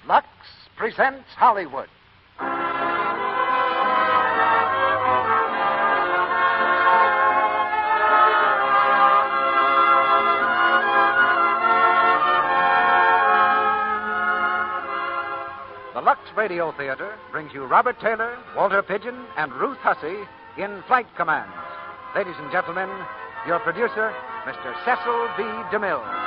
Lux presents Hollywood. The Lux Radio Theater brings you Robert Taylor, Walter Pidgeon, and Ruth Hussey in Flight Commands. Ladies and gentlemen, your producer, Mr. Cecil B. DeMille.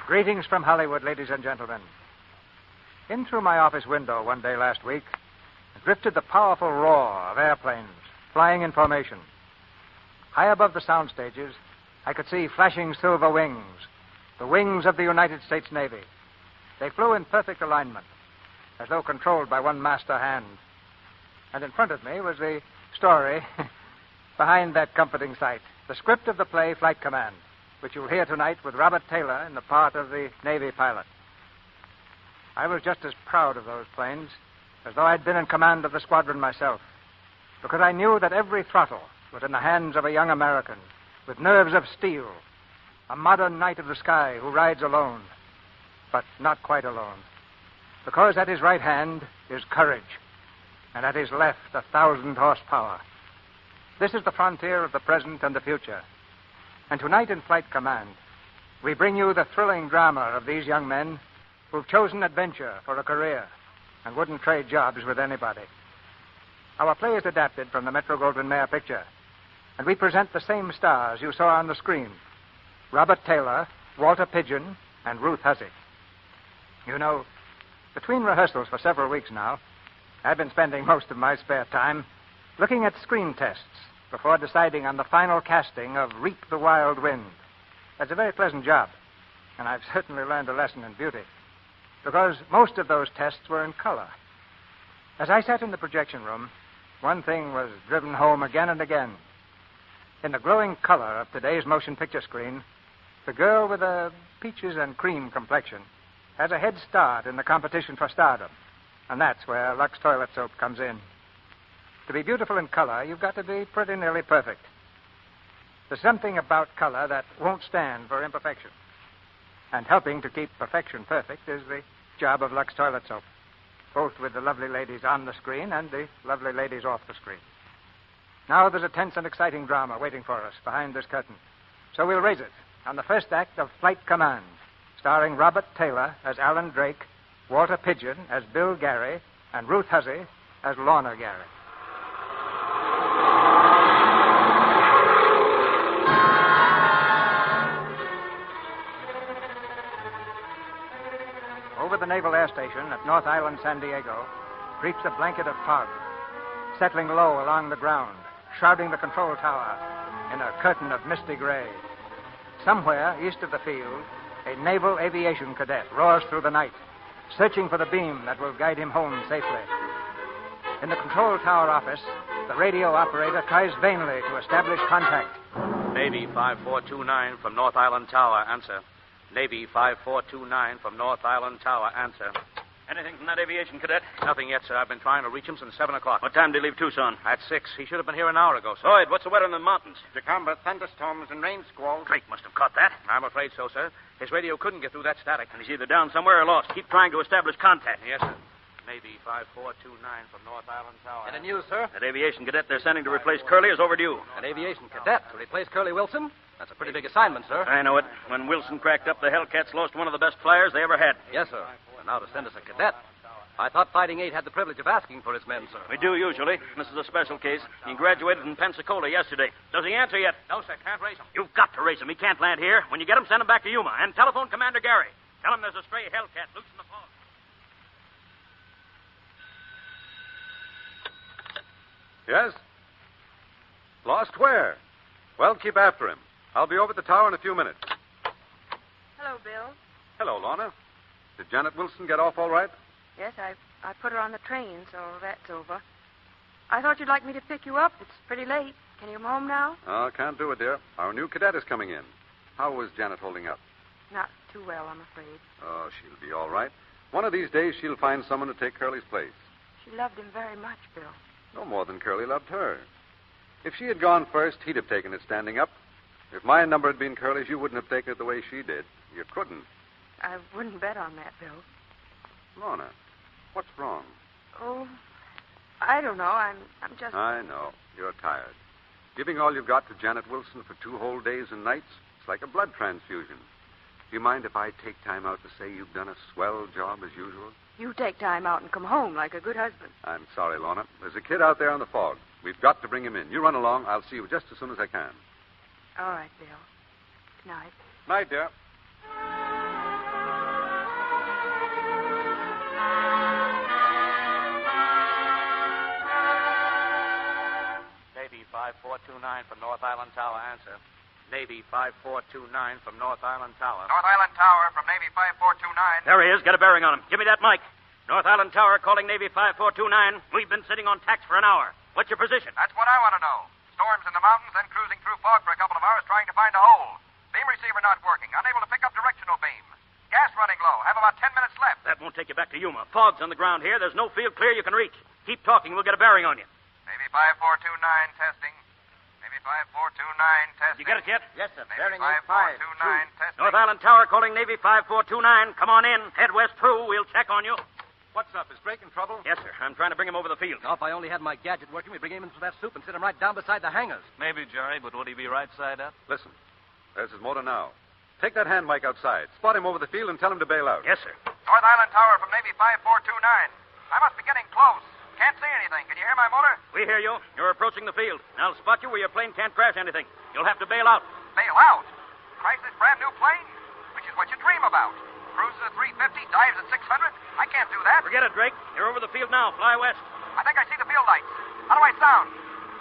Greetings from Hollywood, ladies and gentlemen. In through my office window one day last week, drifted the powerful roar of airplanes flying in formation. High above the sound stages, I could see flashing silver wings, the wings of the United States Navy. They flew in perfect alignment, as though controlled by one master hand. And in front of me was the story behind that comforting sight, the script of the play Flight Command, which you'll hear tonight with Robert Taylor in the part of the Navy pilot. I was just as proud of those planes as though I'd been in command of the squadron myself, because I knew that every throttle was in the hands of a young American with nerves of steel, a modern knight of the sky who rides alone, but not quite alone, because at his right hand is courage, and at his left 1,000 horsepower. This is the frontier of the present and the future. And tonight in Flight Command, we bring you the thrilling drama of these young men who've chosen adventure for a career and wouldn't trade jobs with anybody. Our play is adapted from the Metro-Goldwyn-Mayer picture, and we present the same stars you saw on the screen: Robert Taylor, Walter Pidgeon, and Ruth Hussey. You know, between rehearsals for several weeks now, I've been spending most of my spare time looking at screen tests before deciding on the final casting of Reap the Wild Wind. That's a very pleasant job, and I've certainly learned a lesson in beauty, because most of those tests were in color. As I sat in the projection room, one thing was driven home again and again. In the glowing color of today's motion picture screen, the girl with a peaches and cream complexion has a head start in the competition for stardom, and that's where Lux Toilet Soap comes in. To be beautiful in color, you've got to be pretty nearly perfect. There's something about color that won't stand for imperfection. And helping to keep perfection perfect is the job of Lux Toilet Soap, both with the lovely ladies on the screen and the lovely ladies off the screen. Now there's a tense and exciting drama waiting for us behind this curtain. So we'll raise it on the first act of Flight Command, starring Robert Taylor as Alan Drake, Walter Pidgeon as Bill Gary, and Ruth Hussey as Lorna Gary. Over the Naval Air Station at North Island, San Diego, creeps a blanket of fog, settling low along the ground, shrouding the control tower in a curtain of misty gray. Somewhere east of the field, a naval aviation cadet roars through the night, searching for the beam that will guide him home safely. In the control tower office, the radio operator tries vainly to establish contact. Navy 5429 from North Island Tower, answer. Navy 5429 from North Island Tower, answer. Anything from that aviation cadet? Nothing yet, sir. I've been trying to reach him since 7 o'clock. What time did he leave Tucson? At 6. He should have been here an hour ago, sir. Lloyd, what's the weather in the mountains? Jacamba, thunderstorms and rain squalls. Drake must have caught that. I'm afraid so, sir. His radio couldn't get through that static. And he's either down somewhere or lost. Keep trying to establish contact. Yes, sir. Navy 5429 from North Island Tower. And the news, sir? That aviation cadet they're sending to replace Curly is overdue. An aviation cadet to replace Curly Wilson? That's a pretty big assignment, sir. I know it. When Wilson cracked up, the Hellcats lost one of the best flyers they ever had. Yes, sir. And now to send us a cadet. I thought Fighting 8 had the privilege of asking for his men, sir. We do usually. This is a special case. He graduated in Pensacola yesterday. Does he answer yet? No, sir. Can't raise him. You've got to raise him. He can't land here. When you get him, send him back to Yuma. And telephone Commander Gary. Tell him there's a stray Hellcat loose in the fog. Yes? Lost where? Well, keep after him. I'll be over at the tower in a few minutes. Hello, Bill. Hello, Lorna. Did Janet Wilson get off all right? Yes, I put her on the train, so that's over. I thought you'd like me to pick you up. It's pretty late. Can you come home now? Oh, can't do it, dear. Our new cadet is coming in. How is Janet holding up? Not too well, I'm afraid. Oh, she'll be all right. One of these days, she'll find someone to take Curly's place. She loved him very much, Bill. No more than Curly loved her. If she had gone first, he'd have taken it standing up. If my number had been Curly's, you wouldn't have taken it the way she did. You couldn't. I wouldn't bet on that, Bill. Lorna, what's wrong? Oh, I don't know. I'm just... I know. You're tired. Giving all you've got to Janet Wilson for 2 whole days and nights, it's like a blood transfusion. Do you mind if I take time out to say you've done a swell job as usual? You take time out and come home like a good husband. I'm sorry, Lorna. There's a kid out there on the fog. We've got to bring him in. You run along. I'll see you just as soon as I can. All right, Bill. Good night. Night, dear. Navy 5429 from North Island Tower. Answer. Navy 5429 from North Island Tower. North Island Tower from Navy 5429. There he is. Get a bearing on him. Give me that mic. North Island Tower calling Navy 5429. We've been sitting on tacks for an hour. What's your position? That's what I want to know. Storms in the mountains, then cruising through fog for a couple of hours trying to find a hole. Beam receiver not working. Unable to pick up directional beam. Gas running low. Have about 10 minutes left. That won't take you back to Yuma. Fog's on the ground here. There's no field clear you can reach. Keep talking. We'll get a bearing on you. Navy 5429 testing. Navy 5429 testing. Did you get it yet? Yes, sir. Navy 5429 testing. North Island Tower calling Navy 5429. Come on in. Head west through. We'll check on you. What's up? Is Drake in trouble? Yes, sir. I'm trying to bring him over the field. Now, if I only had my gadget working, we'd bring him in for that soup and sit him right down beside the hangars. Maybe, Jerry, but would he be right side up? Listen. There's his motor now. Take that hand mic outside. Spot him over the field and tell him to bail out. Yes, sir. North Island Tower from Navy 5429. I must be getting close. Can't see anything. Can you hear my motor? We hear you. You're approaching the field. I'll spot you where your plane can't crash anything. You'll have to bail out. Bail out? Price this brand new plane? Which is what you dream about. Cruises at 350, dives at 600. I can't do that. Forget it, Drake. You're over the field now. Fly west. I think I see the field lights. How do I sound?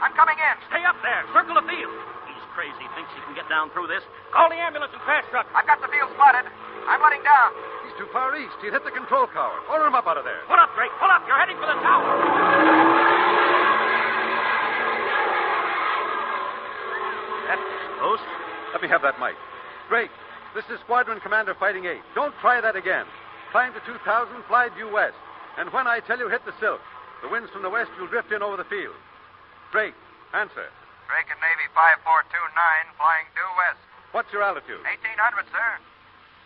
I'm coming in. Stay up there. Circle the field. He's crazy. Thinks he can get down through this. Call the ambulance and crash truck. I've got the field spotted. I'm letting down. He's too far east. He'd hit the control tower. Order him up out of there. Pull up, Drake. Pull up. You're heading for the tower. That's close. Let me have that mic. Drake, this is Squadron Commander Fighting 8. Don't try that again. Climb to 2,000, fly due west. And when I tell you hit the silk, the winds from the west, you'll drift in over the field. Drake, answer. Drake and Navy 5429, flying due west. What's your altitude? 1,800, sir.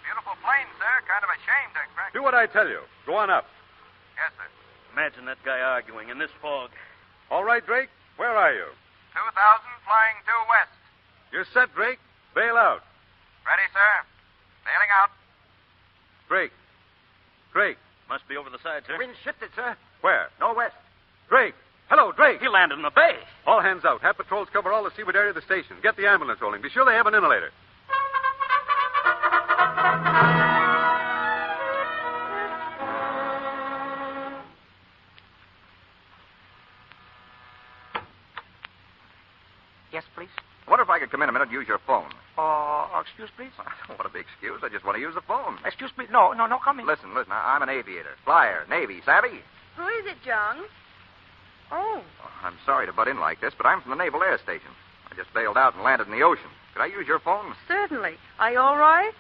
Beautiful plane, sir. Kind of a shame to crash. Do what I tell you. Go on up. Yes, sir. Imagine that guy arguing in this fog. All right, Drake. Where are you? 2,000, flying due west. You're set, Drake. Bail out. Ready, sir. Bailing out. Drake. Drake. Must be over the side, sir. Wind shifted, sir. Where? Northwest. Drake. Hello, Drake. He landed in the bay. All hands out. Have patrols cover all the seaward area of the station. Get the ambulance rolling. Be sure they have an inhalator. Yes, please. I wonder if I could come in a minute and use your phone. Excuse, please. I don't want to be excused. I just want to use the phone. Excuse, please. No, come in. Listen. I'm an aviator. Flyer. Navy. Savvy? Who is it, John? Oh. I'm sorry to butt in like this, but I'm from the Naval Air Station. I just bailed out and landed in the ocean. Could I use your phone? Certainly. Are you all right?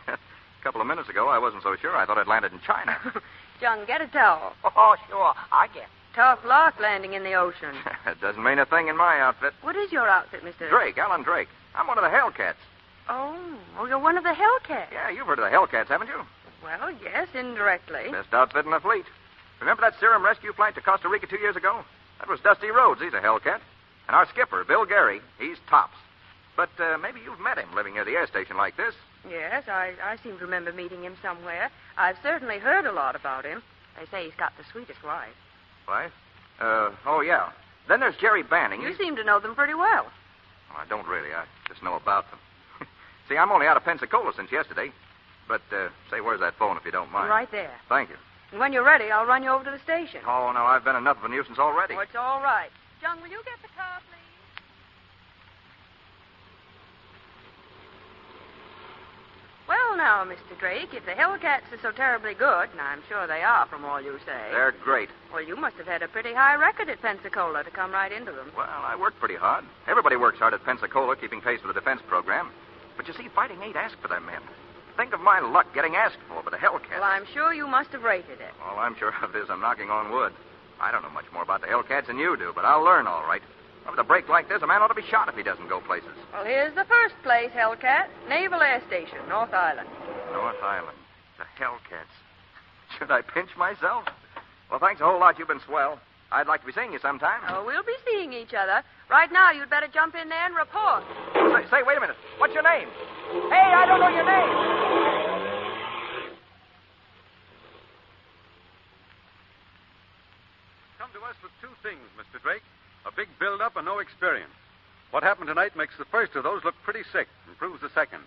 A couple of minutes ago, I wasn't so sure. I thought I'd landed in China. John, get a towel. Oh, sure. I get it. Tough luck landing in the ocean. It doesn't mean a thing in my outfit. What is your outfit, Mr. Drake, Alan Drake. I'm one of the Hellcats. Oh, you're one of the Hellcats. Yeah, you've heard of the Hellcats, haven't you? Well, yes, indirectly. Best outfit in the fleet. Remember that serum rescue flight to Costa Rica 2 years ago? That was Dusty Rhodes. He's a Hellcat. And our skipper, Bill Gary, he's tops. But maybe you've met him living near the air station like this. Yes, I seem to remember meeting him somewhere. I've certainly heard a lot about him. They say he's got the sweetest wife. Wife? Oh, yeah. Then there's Jerry Banning. You seem to know them pretty well. Well, I don't really. I just know about them. See, I'm only out of Pensacola since yesterday. But, say, where's that phone, if you don't mind? Right there. Thank you. And when you're ready, I'll run you over to the station. Oh, no, I've been enough of a nuisance already. Oh, it's all right. John, will you get the car, please? Well, now, Mr. Drake, if the Hellcats are so terribly good, and I'm sure they are from all you say... They're great. Well, you must have had a pretty high record at Pensacola to come right into them. Well, I worked pretty hard. Everybody works hard at Pensacola, keeping pace with the defense program. But you see, Fighting 8 asked for them men. Think of my luck getting asked for by the Hellcats. Well, I'm sure you must have rated it. All I'm sure of is I'm knocking on wood. I don't know much more about the Hellcats than you do, but I'll learn all right. With a break like this, a man ought to be shot if he doesn't go places. Well, here's the first place, Hellcat. Naval Air Station, North Island. North Island. The Hellcats. Should I pinch myself? Well, thanks a whole lot. You've been swell. I'd like to be seeing you sometime. Oh, we'll be seeing each other. Right now, you'd better jump in there and report. Say, wait a minute. What's your name? Hey, I don't know your name. Come to us with two things, Mr. Drake. A big build-up and no experience. What happened tonight makes the first of those look pretty sick and proves the second.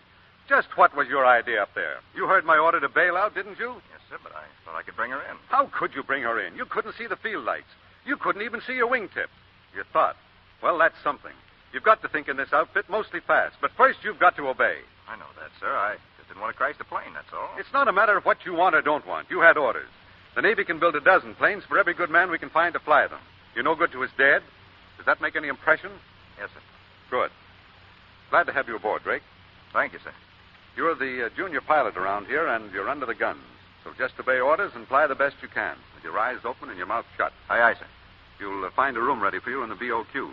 Just what was your idea up there? You heard my order to bail out, didn't you? Yes, sir, but I thought I could bring her in. How could you bring her in? You couldn't see the field lights. You couldn't even see your wingtip. You thought. Well, that's something. You've got to think in this outfit mostly fast, but first you've got to obey. I know that, sir. I just didn't want to crash the plane, that's all. It's not a matter of what you want or don't want. You had orders. The Navy can build a dozen planes for every good man we can find to fly them. You're no good to his dad. Does that make any impression? Yes, sir. Good. Glad to have you aboard, Drake. Thank you, sir. You're the junior pilot around here, and you're under the guns. So just obey orders and fly the best you can, with your eyes open and your mouth shut. Aye, aye, sir. You'll find a room ready for you in the BOQ.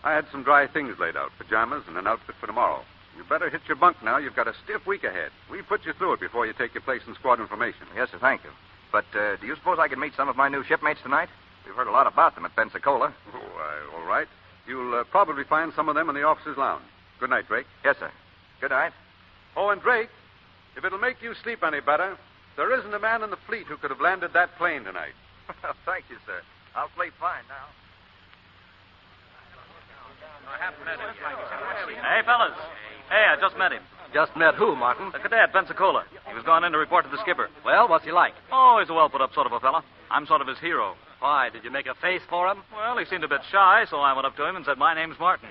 I had some dry things laid out, pajamas and an outfit for tomorrow. You better hit your bunk now. You've got a stiff week ahead. We put you through it before you take your place in squadron formation. Yes, sir, thank you. But do you suppose I could meet some of my new shipmates tonight? We've heard a lot about them at Pensacola. Oh, all right. You'll probably find some of them in the officers' lounge. Good night, Drake. Yes, sir. Good night. Oh, and Drake, if it'll make you sleep any better, there isn't a man in the fleet who could have landed that plane tonight. Thank you, sir. I'll sleep fine now. Hey, fellas. Hey, I just met him. Just met who, Martin? The cadet, Pensacola. He was gone in to report to the skipper. Well, what's he like? Oh, he's a well-put-up sort of a fella. I'm sort of his hero. Why, did you make a face for him? Well, he seemed a bit shy, so I went up to him and said, "My name's Martin."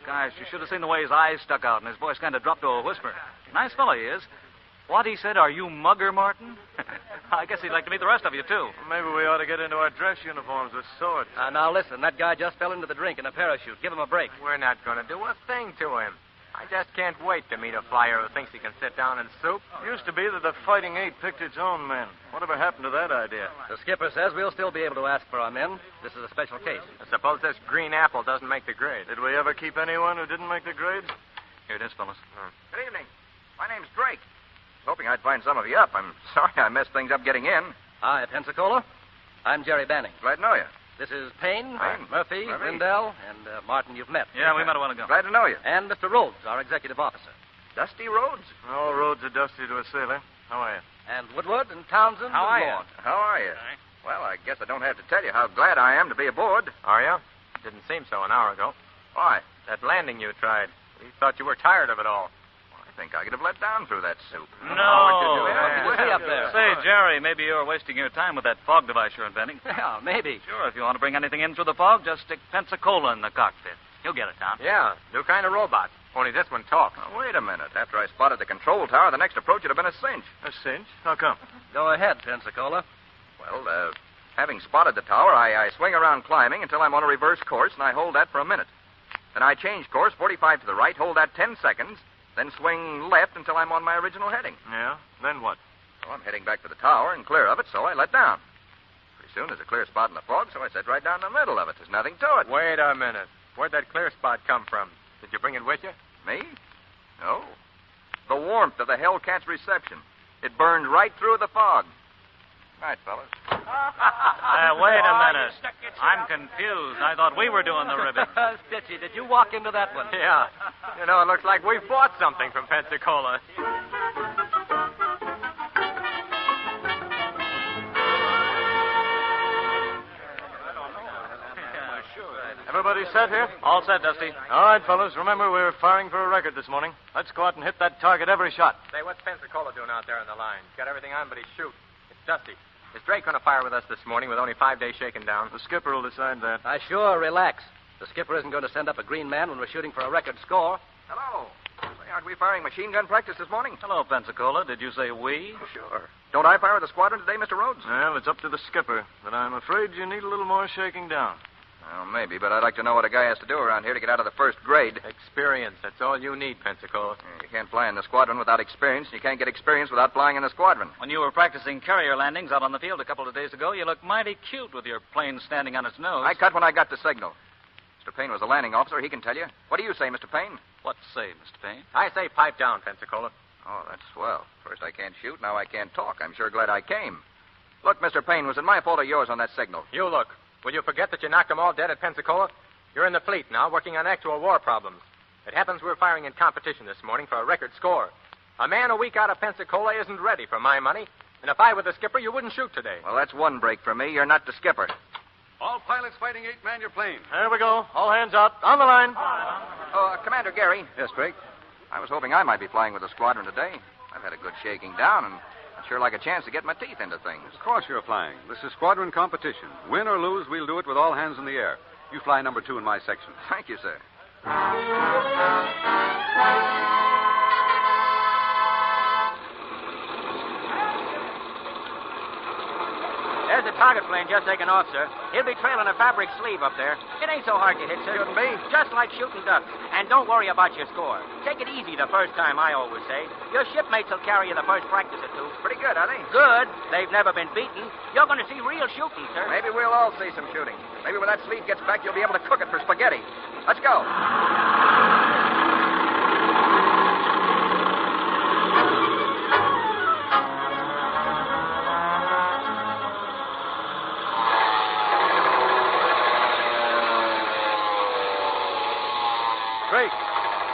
Gosh, you should have seen the way his eyes stuck out and his voice kind of dropped to a whisper. Nice fellow he is. What, he said, "Are you Mugger Martin?" I guess he'd like to meet the rest of you, too. Maybe we ought to get into our dress uniforms with swords. Now, listen, that guy just fell into the drink in a parachute. Give him a break. We're not going to do a thing to him. I just can't wait to meet a flyer who thinks he can sit down and soup. Used to be that the Fighting Eight picked its own men. Whatever happened to that idea? The skipper says we'll still be able to ask for our men. This is a special case. I suppose this green apple doesn't make the grade. Did we ever keep anyone who didn't make the grade? Here it is, fellas. Good evening. My name's Drake. Hoping I'd find some of you up. I'm sorry I messed things up getting in. Hi, Pensacola. I'm Jerry Banning. Glad to know you. This is Payne, Payne. Murphy, Lindell, and Martin you've met. Yeah, we met a while ago. Glad to know you. And Mr. Rhodes, our executive officer. Dusty Rhodes? All roads are dusty to a sailor. How are you? And Woodward and Townsend How and are you? Lord. How are you? Well, I guess I don't have to tell you how glad I am to be aboard. Are you? Didn't seem so an hour ago. Why? That landing you tried. We thought you were tired of it all. I think I could have let down through that soup. No. What did you see up there? Say, Jerry, maybe you're wasting your time with that fog device you're inventing. Yeah, maybe. Sure, if you want to bring anything in through the fog, just stick Pensacola in the cockpit. He'll get it down. Yeah, new kind of robot. Only this one talks. Now, wait a minute. After I spotted the control tower, the next approach would have been a cinch. A cinch? How come? Go ahead, Pensacola. Well, having spotted the tower, I swing around climbing until I'm on a reverse course, and I hold that for a minute. Then I change course 45 to the right, hold that 10 seconds, then swing left until I'm on my original heading. Yeah? Then what? Well, I'm heading back to the tower and clear of it, so I let down. Pretty soon there's a clear spot in the fog, so I sit right down in the middle of it. There's nothing to it. Wait a minute. Where'd that clear spot come from? Did you bring it with you? Me? No. The warmth of the Hellcat's reception. It burned right through the fog. Right, fellas. Wait a minute. I'm confused. I thought we were doing the ribbon. Stitchy, did you walk into that one? Yeah. You know, it looks like we bought something from Pensacola. Everybody set here? All set, Dusty. All right, fellas. Remember, we're firing for a record this morning. Let's go out and hit that target every shot. Say, what's Pensacola doing out there on the line? Got everything on, but he's shoot. It's Dusty. Is Drake going to fire with us this morning with only 5 days shaken down? The skipper will decide that. Sure, relax. The skipper isn't going to send up a green man when we're shooting for a record score. Hello. Say, aren't we firing machine gun practice this morning? Hello, Pensacola. Did you say we? Sure. Don't I fire with the squadron today, Mr. Rhodes? Well, it's up to the skipper, but I'm afraid you need a little more shaking down. Well, maybe, but I'd like to know what a guy has to do around here to get out of the first grade. Experience. That's all you need, Pensacola. You can't fly in the squadron without experience, and you can't get experience without flying in the squadron. When you were practicing carrier landings out on the field a couple of days ago, you looked mighty cute with your plane standing on its nose. I cut when I got the signal. Mr. Payne was the landing officer. He can tell you. What do you say, Mr. Payne? What say, Mr. Payne? I say pipe down, Pensacola. Oh, that's swell. First I can't shoot, now I can't talk. I'm sure glad I came. Look, Mr. Payne, was it my fault or yours on that signal? You look. Will you forget that you knocked them all dead at Pensacola? You're in the fleet now, working on actual war problems. It happens we're firing in competition this morning for a record score. A man a week out of Pensacola isn't ready for my money. And if I were the skipper, you wouldn't shoot today. Well, that's one break for me. You're not the skipper. All pilots fighting 8, man your plane. There we go. All hands out. On the line. Commander Gary. Yes, Drake? I was hoping I might be flying with the squadron today. I've had a good shaking down, and I'd sure like a chance to get my teeth into things. Of course you're flying. This is squadron competition. Win or lose, we'll do it with all hands in the air. You fly number 2 in my section. Thank you, sir. There's the target plane just taking off, sir. He'll be trailing a fabric sleeve up there. It ain't so hard to hit, sir. Shouldn't be. Just like shooting ducks. And don't worry about your score. Take it easy the first time, I always say. Your shipmates will carry you the first practice or two. Pretty good, are they? Good. They've never been beaten. You're going to see real shooting, sir. Maybe we'll all see some shooting. Maybe when that sleeve gets back, you'll be able to cook it for spaghetti. Let's go.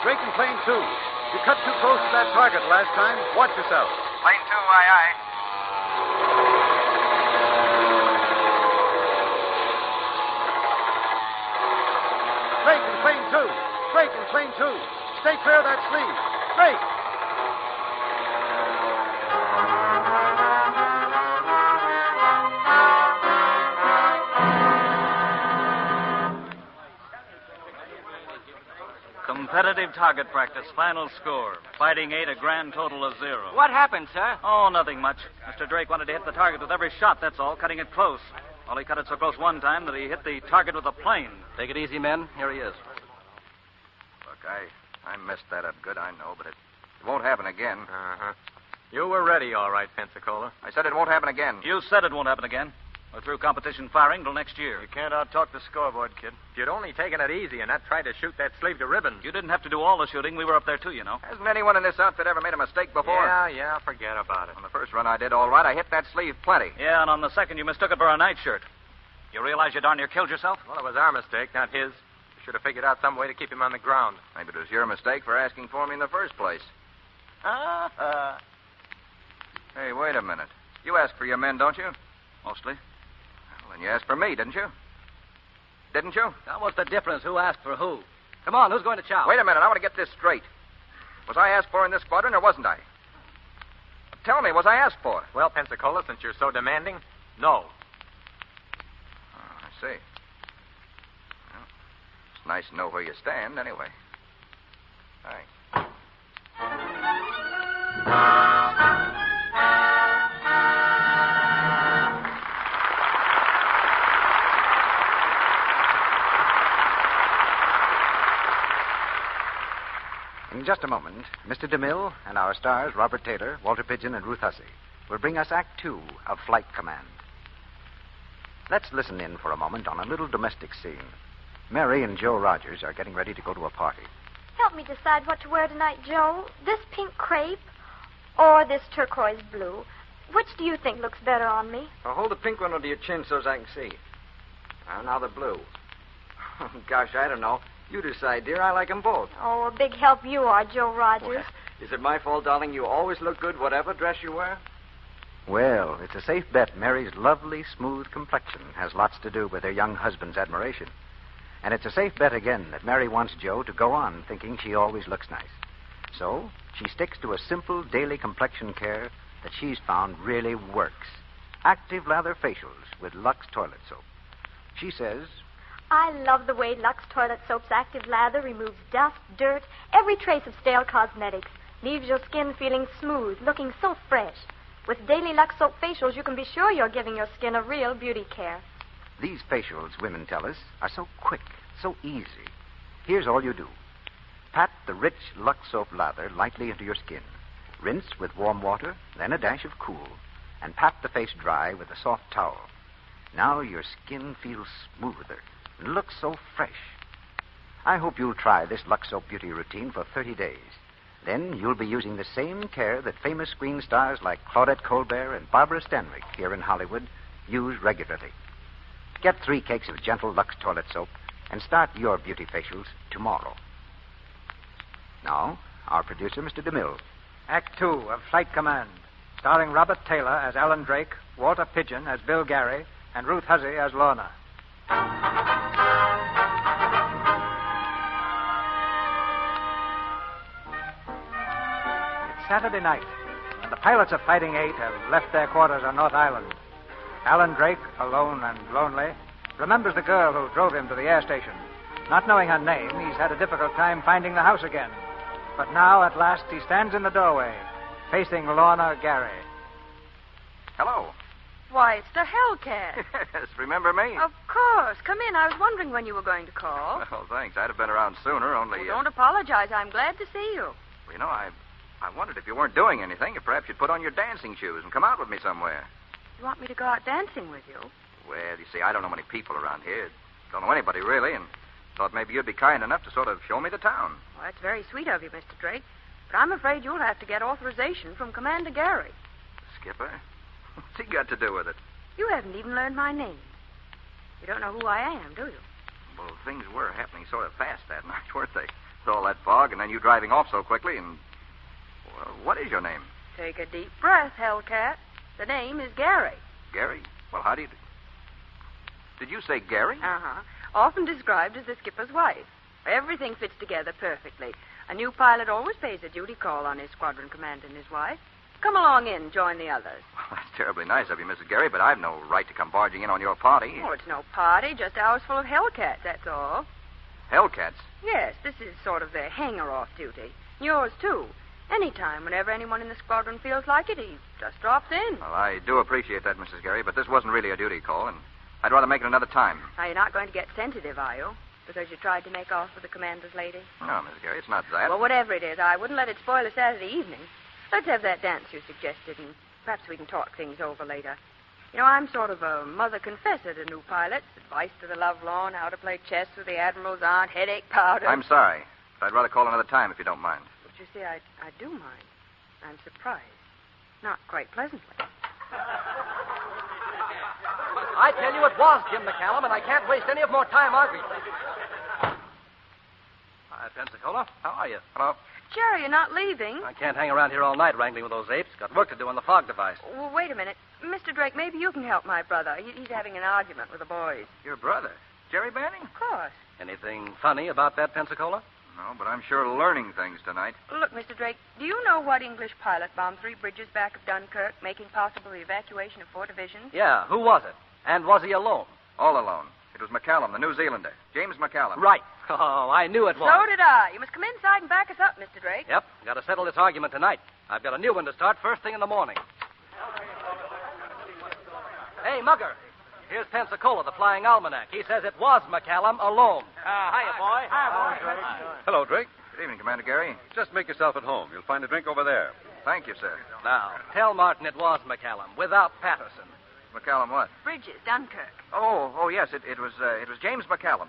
Drake and plane 2. You cut too close to that target last time. Watch yourself. Plane 2, aye, aye. Drake and plane 2. Drake and plane 2. Stay clear of that sleeve. Drake. Competitive target practice. Final score. Fighting 8, a grand total of 0. What happened, sir? Oh, nothing much. Mr. Drake wanted to hit the target with every shot, that's all, cutting it close. Well, he cut it so close one time that he hit the target with a plane. Take it easy, men. Here he is. Look, I messed that up good, I know, but it won't happen again. Uh-huh. You were ready, all right, Pensacola. I said it won't happen again. You said it won't happen again. We're through competition firing till next year. You can't out-talk the scoreboard, kid. If you'd only taken it easy and not tried to shoot that sleeve to ribbons. You didn't have to do all the shooting. We were up there, too, you know. Hasn't anyone in this outfit ever made a mistake before? Yeah, forget about it. On the first run I did all right. I hit that sleeve plenty. Yeah, and on the second you mistook it for a nightshirt. You realize you darn near killed yourself? Well, it was our mistake, not his. We should have figured out some way to keep him on the ground. Maybe it was your mistake for asking for me in the first place. Hey, wait a minute. You ask for your men, don't you? Mostly. Well, then you asked for me, didn't you? Didn't you? Now, what's the difference? Who asked for who? Come on, who's going to chow? Wait a minute. I want to get this straight. Was I asked for in this squadron, or wasn't I? Tell me, was I asked for? Well, Pensacola, since you're so demanding, no. Oh, I see. Well, it's nice to know where you stand, anyway. Thanks. In just a moment, Mr. DeMille and our stars, Robert Taylor, Walter Pidgeon, and Ruth Hussey, will bring us Act 2 of Flight Command. Let's listen in for a moment on a little domestic scene. Mary and Joe Rogers are getting ready to go to a party. Help me decide what to wear tonight, Joe. This pink crepe or this turquoise blue. Which do you think looks better on me? Well, hold the pink one under your chin so as I can see. Now the blue. Gosh, I don't know. You decide, dear. I like them both. Oh, a big help you are, Joe Rogers. Well, is it my fault, darling? You always look good, whatever dress you wear? Well, it's a safe bet Mary's lovely, smooth complexion has lots to do with her young husband's admiration. And it's a safe bet again that Mary wants Joe to go on thinking she always looks nice. So she sticks to a simple daily complexion care that she's found really works. Active lather facials with Lux toilet soap. She says, I love the way Lux Toilet Soap's active lather removes dust, dirt, every trace of stale cosmetics. Leaves your skin feeling smooth, looking so fresh. With daily Lux Soap facials, you can be sure you're giving your skin a real beauty care. These facials, women tell us, are so quick, so easy. Here's all you do. Pat the rich Lux Soap lather lightly into your skin. Rinse with warm water, then a dash of cool, and pat the face dry with a soft towel. Now your skin feels smoother and looks so fresh. I hope you'll try this Lux Soap Beauty routine for 30 days. Then you'll be using the same care that famous screen stars like Claudette Colbert and Barbara Stanwyck here in Hollywood use regularly. Get 3 cakes of gentle Lux toilet soap and start your beauty facials tomorrow. Now, our producer, Mr. DeMille. Act 2 of Flight Command, starring Robert Taylor as Alan Drake, Walter Pidgeon as Bill Gary, and Ruth Hussey as Lorna. It's Saturday night, and the pilots of Fighting 8 have left their quarters on North Island. Alan Drake, alone and lonely, remembers the girl who drove him to the air station. Not knowing her name, he's had a difficult time finding the house again. But now, at last, he stands in the doorway, facing Lorna Gary. Hello. Why, it's the Hellcat. Yes, remember me? Of course. Come in. I was wondering when you were going to call. Oh, thanks. I'd have been around sooner, only... Well, don't apologize. I'm glad to see you. Well, you know, I wondered if you weren't doing anything, if perhaps you'd put on your dancing shoes and come out with me somewhere. You want me to go out dancing with you? Well, you see, I don't know many people around here. Don't know anybody, really, and thought maybe you'd be kind enough to sort of show me the town. Well, that's very sweet of you, Mr. Drake. But I'm afraid you'll have to get authorization from Commander Gary. Skipper? What's he got to do with it? You haven't even learned my name. You don't know who I am, do you? Well, things were happening sort of fast that night, weren't they? With all that fog, and then you driving off so quickly, and... Well, what is your name? Take a deep breath, Hellcat. The name is Gary. Gary? Well, how do you... Did you say Gary? Uh-huh. Often described as the skipper's wife. Everything fits together perfectly. A new pilot always pays a duty call on his squadron commander and his wife. Come along in, join the others. Well, that's terribly nice of you, Mrs. Gary, but I've no right to come barging in on your party. Oh, it's no party, just a house full of Hellcats, that's all. Hellcats? Yes, this is sort of their hanger-off duty. Yours, too. Anytime, whenever anyone in the squadron feels like it, he just drops in. Well, I do appreciate that, Mrs. Gary, but this wasn't really a duty call, and I'd rather make it another time. Now, you're not going to get sensitive, are you? Because you tried to make off with the commander's lady? No, Mrs. Gary, it's not that. Well, whatever it is, I wouldn't let it spoil a Saturday evening. Let's have that dance you suggested, and perhaps we can talk things over later. You know, I'm sort of a mother confessor to new pilots. Advice to the lovelorn, how to play chess with the admiral's aunt, headache powder. I'm sorry, but I'd rather call another time if you don't mind. But you see, I do mind. I'm surprised. Not quite pleasantly. I tell you, it was Jim McCallum, and I can't waste any of more time arguing. Hi, Pensacola. How are you? Hello. Jerry, you're not leaving. I can't hang around here all night wrangling with those apes. Got work to do on the fog device. Well, wait a minute. Mr. Drake, maybe you can help my brother. He's having an argument with the boys. Your brother? Jerry Banning? Of course. Anything funny about that, Pensacola? No, but I'm sure learning things tonight. Look, Mr. Drake, do you know what English pilot bombed 3 bridges back of Dunkirk, making possible the evacuation of 4 divisions? Yeah, who was it? And was he alone? All alone. It was McCallum, the New Zealander. James McCallum. Right. Oh, I knew it was. So did I. You must come inside and back us up, Mr. Drake. Yep. Got to settle this argument tonight. I've got a new one to start first thing in the morning. Hey, Mugger. Here's Pensacola, the Flying Almanac. He says it was McCallum alone. Hiya, boy. Hi, Drake. Hello, Drake. Good evening, Commander Gary. Just make yourself at home. You'll find a drink over there. Thank you, sir. Now, tell Martin it was McCallum, without Patterson. McCallum what? Bridges, Dunkirk. Oh, yes, it was James McCallum.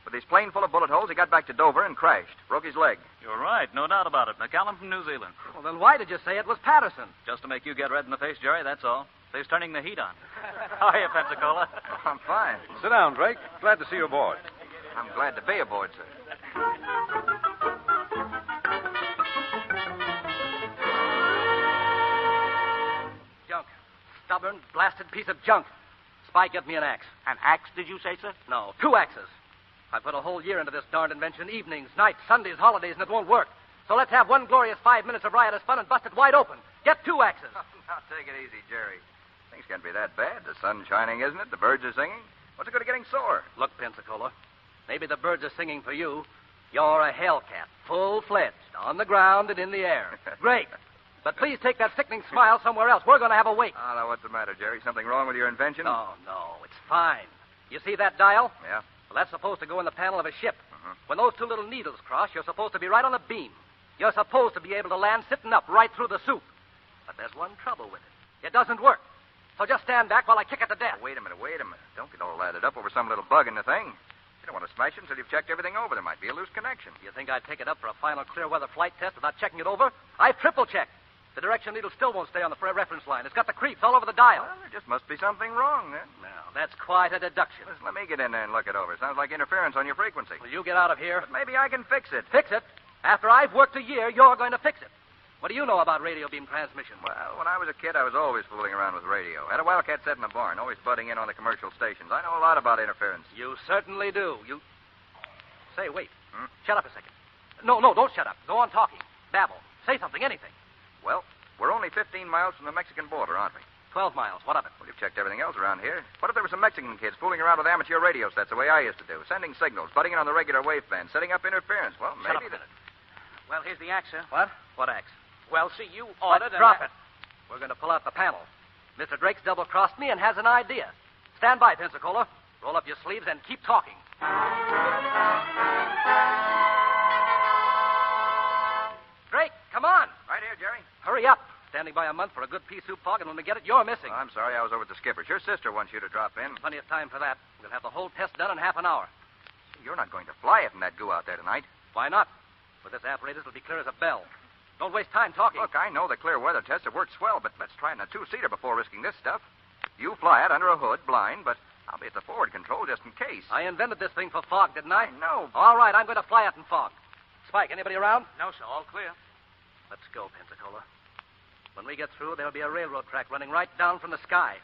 With his plane full of bullet holes, he got back to Dover and crashed. Broke his leg. You're right, no doubt about it. McCallum from New Zealand. Well, then why did you say it was Patterson? Just to make you get red in the face, Jerry, that's all. They's turning the heat on. How are you, Pensacola? I'm fine. Sit down, Drake. Glad to see you aboard. I'm glad to be aboard, sir. Junk. Stubborn, blasted piece of junk. Spike, get me an axe. An axe, did you say, sir? No, 2 axes. I put a whole year into this darned invention, evenings, nights, Sundays, holidays, and it won't work. So let's have one glorious 5 minutes of riotous fun and bust it wide open. Get 2 axes. Now, take it easy, Jerry. Things can't be that bad. The sun's shining, isn't it? The birds are singing. What's the good of getting sore? Look, Pensacola, maybe the birds are singing for you. You're a hellcat, full-fledged, on the ground and in the air. Great. But please take that sickening smile somewhere else. We're going to have a wake. Oh, now, what's the matter, Jerry? Something wrong with your invention? No, it's fine. You see that dial? Yeah. Well, that's supposed to go in the panel of a ship. When those 2 little needles cross, you're supposed to be right on the beam. You're supposed to be able to land sitting up right through the soup. But there's one trouble with it. It doesn't work. So just stand back while I kick it to death. Wait a minute. Don't get all lathered up over some little bug in the thing. You don't want to smash it until you've checked everything over. There might be a loose connection. You think I'd take it up for a final clear weather flight test without checking it over? I've triple-checked. The direction needle still won't stay on the reference line. It's got the creeps all over the dial. Well, there just must be something wrong, then. Now, that's quite a deduction. Listen, let me get in there and look it over. Sounds like interference on your frequency. Will you get out of here? But maybe I can fix it. Fix it? After I've worked a year, you're going to fix it. What do you know about radio beam transmission? Well, when I was a kid, I was always fooling around with radio. Had a wildcat set in the barn, always butting in on the commercial stations. I know a lot about interference. You certainly do. Say, wait. Shut up a second. No, don't shut up. Go on talking. Babble. Say something, anything. Well, we're only 15 miles from the Mexican border, aren't we? 12 miles. What of it? Well, you've checked everything else around here. What if there were some Mexican kids fooling around with amateur radio sets the way I used to do, sending signals, butting in on the regular waveband, setting up interference? Well, Shut maybe... up a minute. Well, here's the axe, sir. What? What axe? Well, see, you ordered... Drop it. We're going to pull out the panel. Mr. Drake's double-crossed me and has an idea. Stand by, Pensacola. Roll up your sleeves and keep talking. Drake, come on. Right here, Jerry. Hurry up. Standing by a month for a good pea soup fog, and when we get it, you're missing. Oh, I'm sorry, I was over at the skipper's. Your sister wants you to drop in. Plenty of time for that. We'll have the whole test done in half an hour. You're not going to fly it in that goo out there tonight. Why not? With this apparatus, it'll be clear as a bell. Don't waste time talking. Look, I know the clear weather tests have worked swell, but let's try it in a two-seater before risking this stuff. You fly it under a hood, blind, but I'll be at the forward control just in case. I invented this thing for fog, didn't I? No. All right, I'm going to fly it in fog. Spike, anybody around? No, sir, all clear. Let's go, Pensacola. When we get through, there'll be a railroad track running right down from the sky.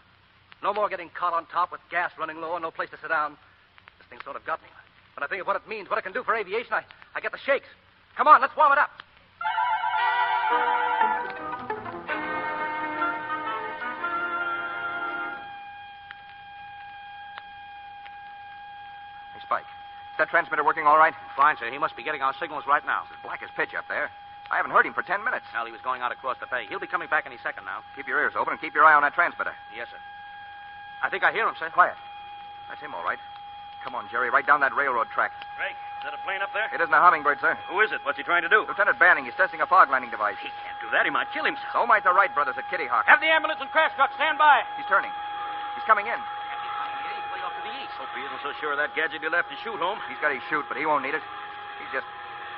No more getting caught on top with gas running low and no place to sit down. This thing sort of got me. When I think of what it means, what it can do for aviation, I get the shakes. Come on, let's warm it up. Hey, Spike. Is that transmitter working all right? Fine, sir. He must be getting our signals right now. It's as black as pitch up there. I haven't heard him for 10 minutes. Well, he was going out across the bay. He'll be coming back any second now. Keep your ears open and keep your eye on that transmitter. Yes, sir. I think I hear him, sir. Quiet. That's him, all right. Come on, Jerry, right down that railroad track. Drake, is that a plane up there? It isn't a hummingbird, sir. Who is it? What's he trying to do? Lieutenant Banning. He's testing a fog landing device. He can't do that. He might kill himself. So might the Wright brothers at Kitty Hawk. Have the ambulance and crash truck stand by. He's turning. He's coming in. He's way off to the east. Hope he isn't so sure of that gadget he left to shoot home. He's got his chute, but he won't need it. He's just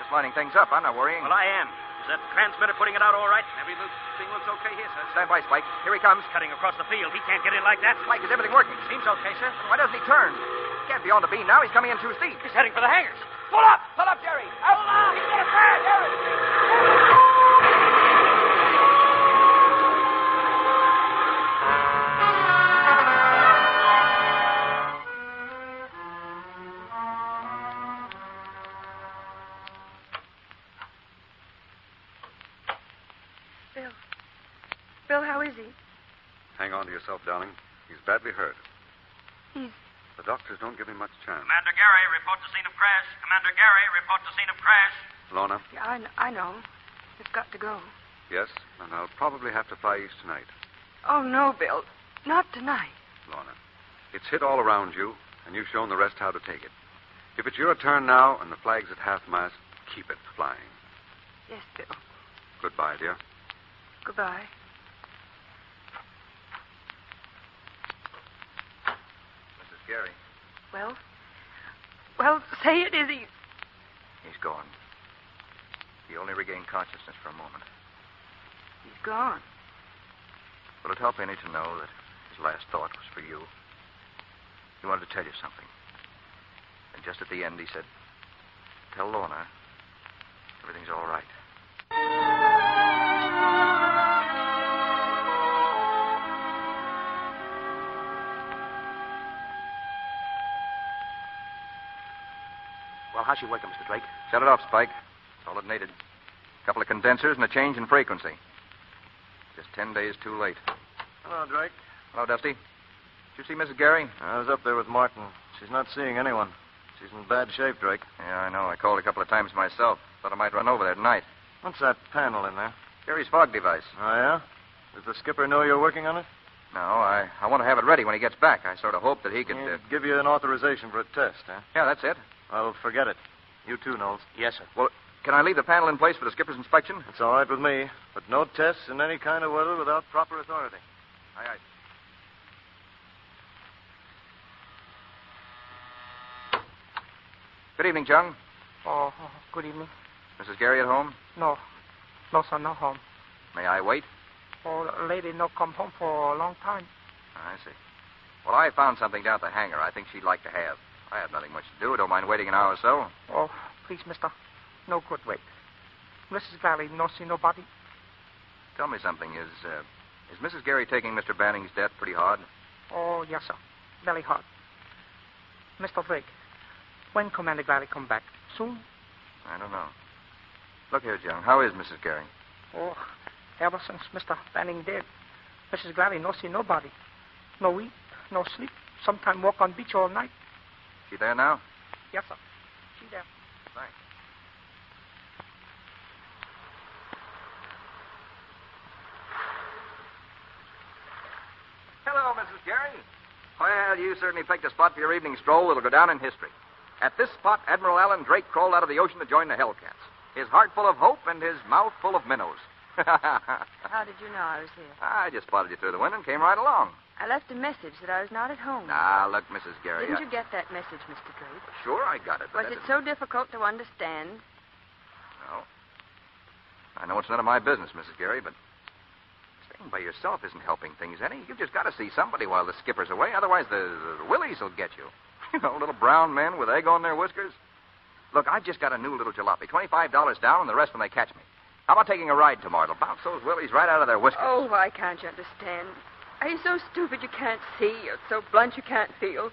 lining things up. I'm not worrying. Well, I am. Is that transmitter putting it out all right? Everything looks okay here, sir. Stand by, Spike. Here he comes. Cutting across the field. He can't get in like that. Spike, is everything working? Seems okay, sir. Why doesn't he turn? He can't be on the beam now. He's coming in too steep. He's heading for the hangars. Pull up! Pull up, Jerry! Pull up! He's going to crash! Bill, how is he? Hang on to yourself, darling. He's badly hurt. He's... The doctors don't give him much chance. Commander Gary, report to scene of crash. Commander Gary, report to scene of crash. Lorna? Yeah, I know. It's got to go. Yes, and I'll probably have to fly east tonight. Oh, no, Bill. Not tonight. Lorna, it's hit all around you, and you've shown the rest how to take it. If it's your turn now and the flag's at half-mast, keep it flying. Yes, Bill. Goodbye, dear. Goodbye. Mrs. Gary. Well, say it, Izzy. He's gone. He only regained consciousness for a moment. He's gone. Will it help any to know that his last thought was for you? He wanted to tell you something. And just at the end, he said, "Tell Lorna everything's all right." Well, how's she working, Mr. Drake? Shut it off, Spike. That's all it needed. A couple of condensers and a change in frequency. Just 10 days too late. Hello, Drake. Hello, Dusty. Did you see Mrs. Gary? I was up there with Martin. She's not seeing anyone. She's in bad shape, Drake. Yeah, I know. I called a couple of times myself. Thought I might run over there tonight. What's that panel in there? Gary's fog device. Oh, yeah? Does the skipper know you're working on it? No, I want to have it ready when he gets back. I sort of hope that he could... He'd give you an authorization for a test, huh? Yeah, that's it. Well, forget it. You too, Knowles. Yes, sir. Well, can I leave the panel in place for the skipper's inspection? It's all right with me, but no tests in any kind of weather without proper authority. Aye, aye. Good evening, Chung. Oh, good evening. Mrs. Gary at home? No. No, sir, no home. May I wait? Oh, lady no come home for a long time. I see. Well, I found something down at the hangar I think she'd like to have. I have nothing much to do. Don't mind waiting an hour or so. Oh, please, mister. No good wait. Mrs. Gary no see nobody. Tell me something. Is Mrs. Gary taking Mr. Banning's death pretty hard? Oh, yes, sir. Very hard. Mr. Drake, when Commander Gary come back? Soon? I don't know. Look here, Jung. How is Mrs. Gary? Oh, ever since Mr. Banning dead, Mrs. Gary no see nobody. No eat, no sleep. Sometime walk on beach all night. She there now? Yes, sir. She there. Thanks. Hello, Mrs. Gary. Well, you certainly picked a spot for your evening stroll that'll go down in history. At this spot, Admiral Alan Drake crawled out of the ocean to join the Hellcats, his heart full of hope and his mouth full of minnows. How did you know I was here? I just spotted you through the window and came right along. I left a message that I was not at home. Now, look, Mrs. Gary. Didn't you get that message, Mr. Drake? Sure, I got it. Was it so difficult to understand? No. I know it's none of my business, Mrs. Gary, but staying by yourself isn't helping things any. You've just got to see somebody while the skipper's away. Otherwise, the willies will get you. You know, little brown men with egg on their whiskers. Look, I've just got a new little jalopy. $25 down and the rest when they catch me. How about taking a ride tomorrow? It'll bounce those willies right out of their whiskers. Oh, why can't you understand? Are you so stupid you can't see or so blunt you can't feel?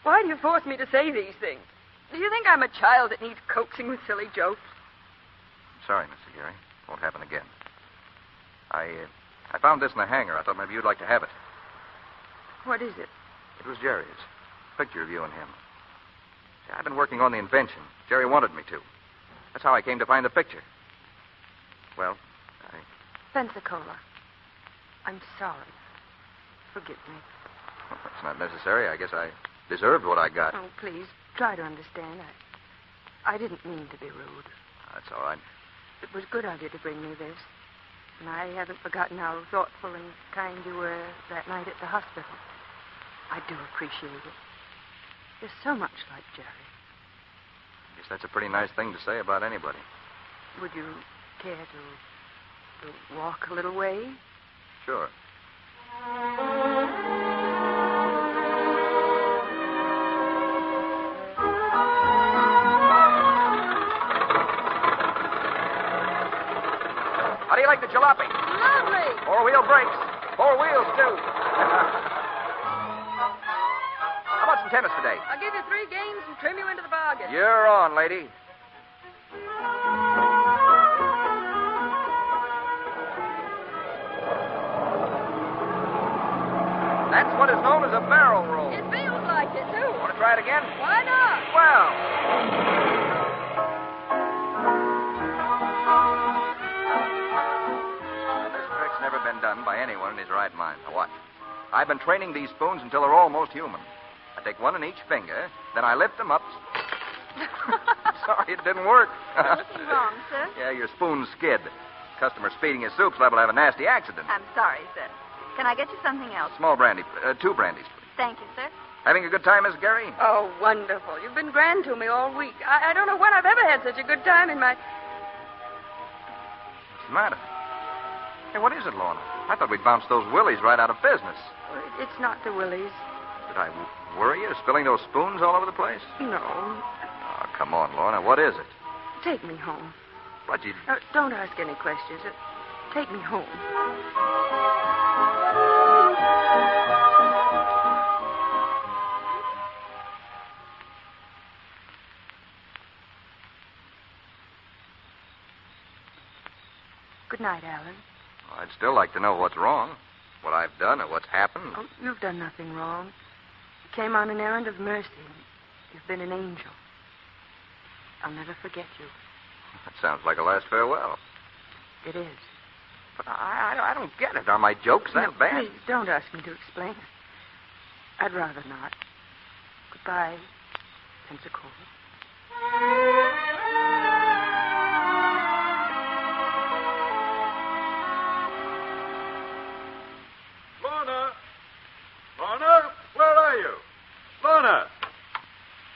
Why do you force me to say these things? Do you think I'm a child that needs coaxing with silly jokes? Sorry, Mr. Gary. Won't happen again. I found this in the hangar. I thought maybe you'd like to have it. What is it? It was Jerry's. Picture of you and him. See, I've been working on the invention. Jerry wanted me to. That's how I came to find the picture. Well, Pensacola. I'm sorry. Forgive me. Well, that's not necessary. I guess I deserved what I got. Oh, please, try to understand. I didn't mean to be rude. That's all right. It was good of you to bring me this. And I haven't forgotten how thoughtful and kind you were that night at the hospital. I do appreciate it. You're so much like Jerry. I guess that's a pretty nice thing to say about anybody. Would you care to walk a little way? Sure. How do you like the jalopy? Lovely. 4-wheel brakes. 4 wheels, too. How about some tennis today? I'll give you 3 games and trim you into the bargain. You're on, lady. That's what is known as a barrel roll. It feels like it, too. Want to try it again? Why not? Well. This trick's never been done by anyone in his right mind. Now, watch. I've been training these spoons until they're almost human. I take one in each finger, then I lift them up. Sorry, it didn't work. Anything wrong, sir? Yeah, your spoons skid. Customer speeding his soup's liable to have a nasty accident. I'm sorry, sir. Can I get you something else? Small brandy. 2 brandies, please. Thank you, sir. Having a good time, Miss Gary? Oh, wonderful. You've been grand to me all week. I don't know when I've ever had such a good time in my... What's the matter? Hey, what is it, Lorna? I thought we'd bounced those willies right out of business. It's not the willies. Did I worry you, spilling those spoons all over the place? No. Oh, come on, Lorna. What is it? Take me home. What, you... Don't ask any questions. Take me home. Good night, Alan. Well, I'd still like to know what's wrong. What I've done or what's happened. Oh, you've done nothing wrong. You came on an errand of mercy. You've been an angel. I'll never forget you. That sounds like a last farewell. It is. But I don't get it. Are my jokes that No, bad? Please, don't ask me to explain. I'd rather not. Goodbye, Pensacola. Lorna! Lorna, where are you? Lorna!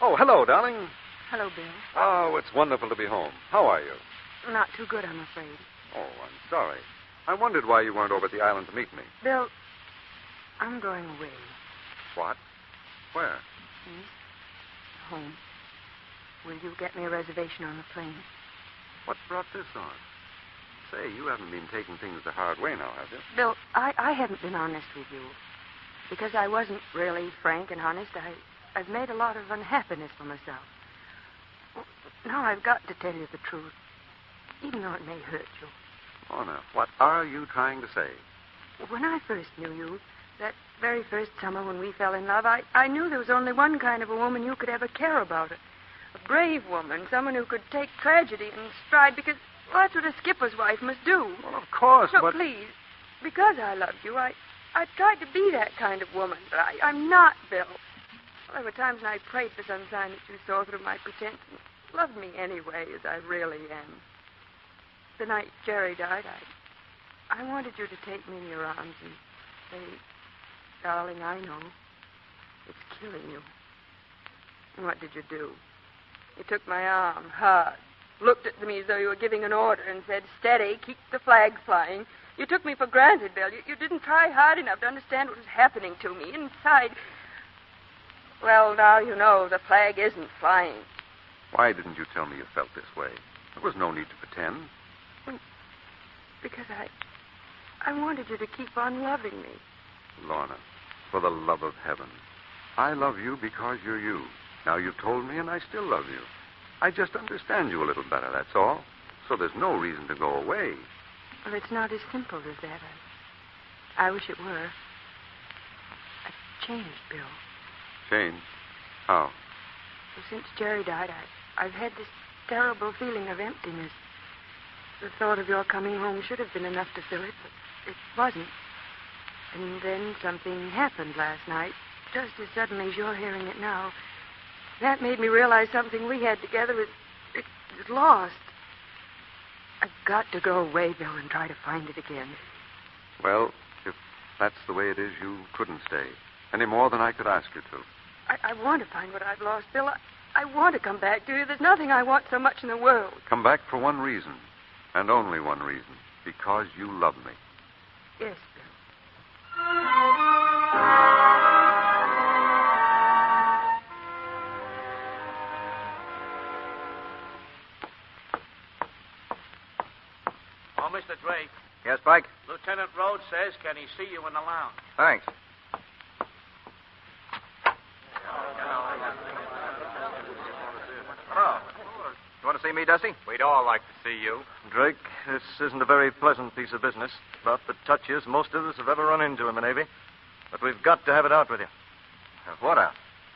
Oh, hello, darling. Hello, Bill. Oh, it's wonderful to be home. How are you? Not too good, I'm afraid. Oh, I'm sorry. I wondered why you weren't over at the island to meet me. Bill, I'm going away. What? Where? Home. Will you get me a reservation on the plane? What brought this on? Say, you haven't been taking things the hard way now, have you? Bill, I haven't been honest with you. Because I wasn't really frank and honest, I've made a lot of unhappiness for myself. Now I've got to tell you the truth, even though it may hurt you. Oh, now, what are you trying to say? When I first knew you, that very first summer when we fell in love, I knew there was only one kind of a woman you could ever care about. A brave woman, someone who could take tragedy in stride, because that's what a skipper's wife must do. Well, of course, no, but... please, because I loved you, I tried to be that kind of woman, but I'm not, Bill. Well, there were times when I prayed for some sign that you saw through my pretense and loved me anyway, as I really am. The night Jerry died, I wanted you to take me in your arms and say, darling, I know it's killing you. And what did you do? You took my arm hard, looked at me as though you were giving an order, and said, steady, keep the flag flying. You took me for granted, Bill. You didn't try hard enough to understand what was happening to me inside. Well, now you know the flag isn't flying. Why didn't you tell me you felt this way? There was no need to pretend. Because I wanted you to keep on loving me. Lorna, for the love of heaven, I love you because you're you. Now you've told me, and I still love you. I just understand you a little better, that's all. So there's no reason to go away. Well, it's not as simple as that. I wish it were. I've changed, Bill. Changed? How? Well, since Jerry died, I've had this terrible feeling of emptiness. The thought of your coming home should have been enough to fill it, but it wasn't. And then something happened last night, just as suddenly as you're hearing it now. That made me realize something we had together is lost. I've got to go away, Bill, and try to find it again. Well, if that's the way it is, you couldn't stay. Any more than I could ask you to. I want to find what I've lost, Bill. I want to come back to you. There's nothing I want so much in the world. Come back for one reason, and only one reason. Because you love me. Yes, Bill. Oh, Mr. Drake. Yes, Pike? Lieutenant Rhodes says, can he see you in the lounge? Thanks. Oh. You want to see me, Dusty? We'd all like to see you. Drake, this isn't a very pleasant piece of business. About the touchiest most of us have ever run into in the Navy. But we've got to have it out with you. What out?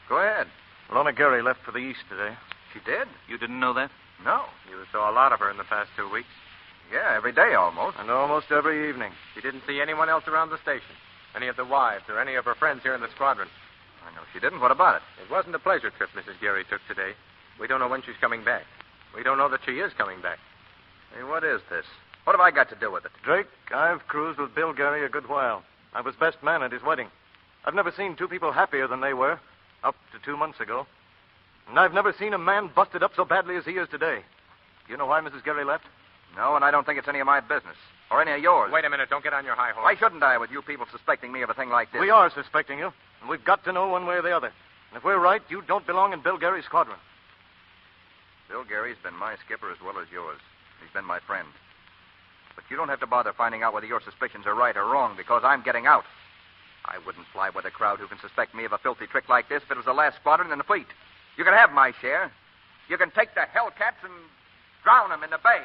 Go ahead. Lorna Gary left for the East today. She did? You didn't know that? No. You saw a lot of her in the past 2 weeks. Yeah, every day almost. And almost every evening. She didn't see anyone else around the station. Any of the wives or any of her friends here in the squadron. I know she didn't. What about it? It wasn't a pleasure trip Mrs. Gary took today. We don't know when she's coming back. We don't know that she is coming back. Hey, what is this? What have I got to do with it? Drake, I've cruised with Bill Gary a good while. I was best man at his wedding. I've never seen two people happier than they were, up to 2 months ago. And I've never seen a man busted up so badly as he is today. You know why Mrs. Gary left? No, and I don't think it's any of my business. Or any of yours. Wait a minute. Don't get on your high horse. Why shouldn't I, with you people suspecting me of a thing like this? We are suspecting you, and we've got to know one way or the other. And if we're right, you don't belong in Bill Gary's squadron. Bill Gary's been my skipper as well as yours. He's been my friend. But you don't have to bother finding out whether your suspicions are right or wrong, because I'm getting out. I wouldn't fly with a crowd who can suspect me of a filthy trick like this if it was the last squadron in the fleet. You can have my share. You can take the Hellcats and drown them in the bay.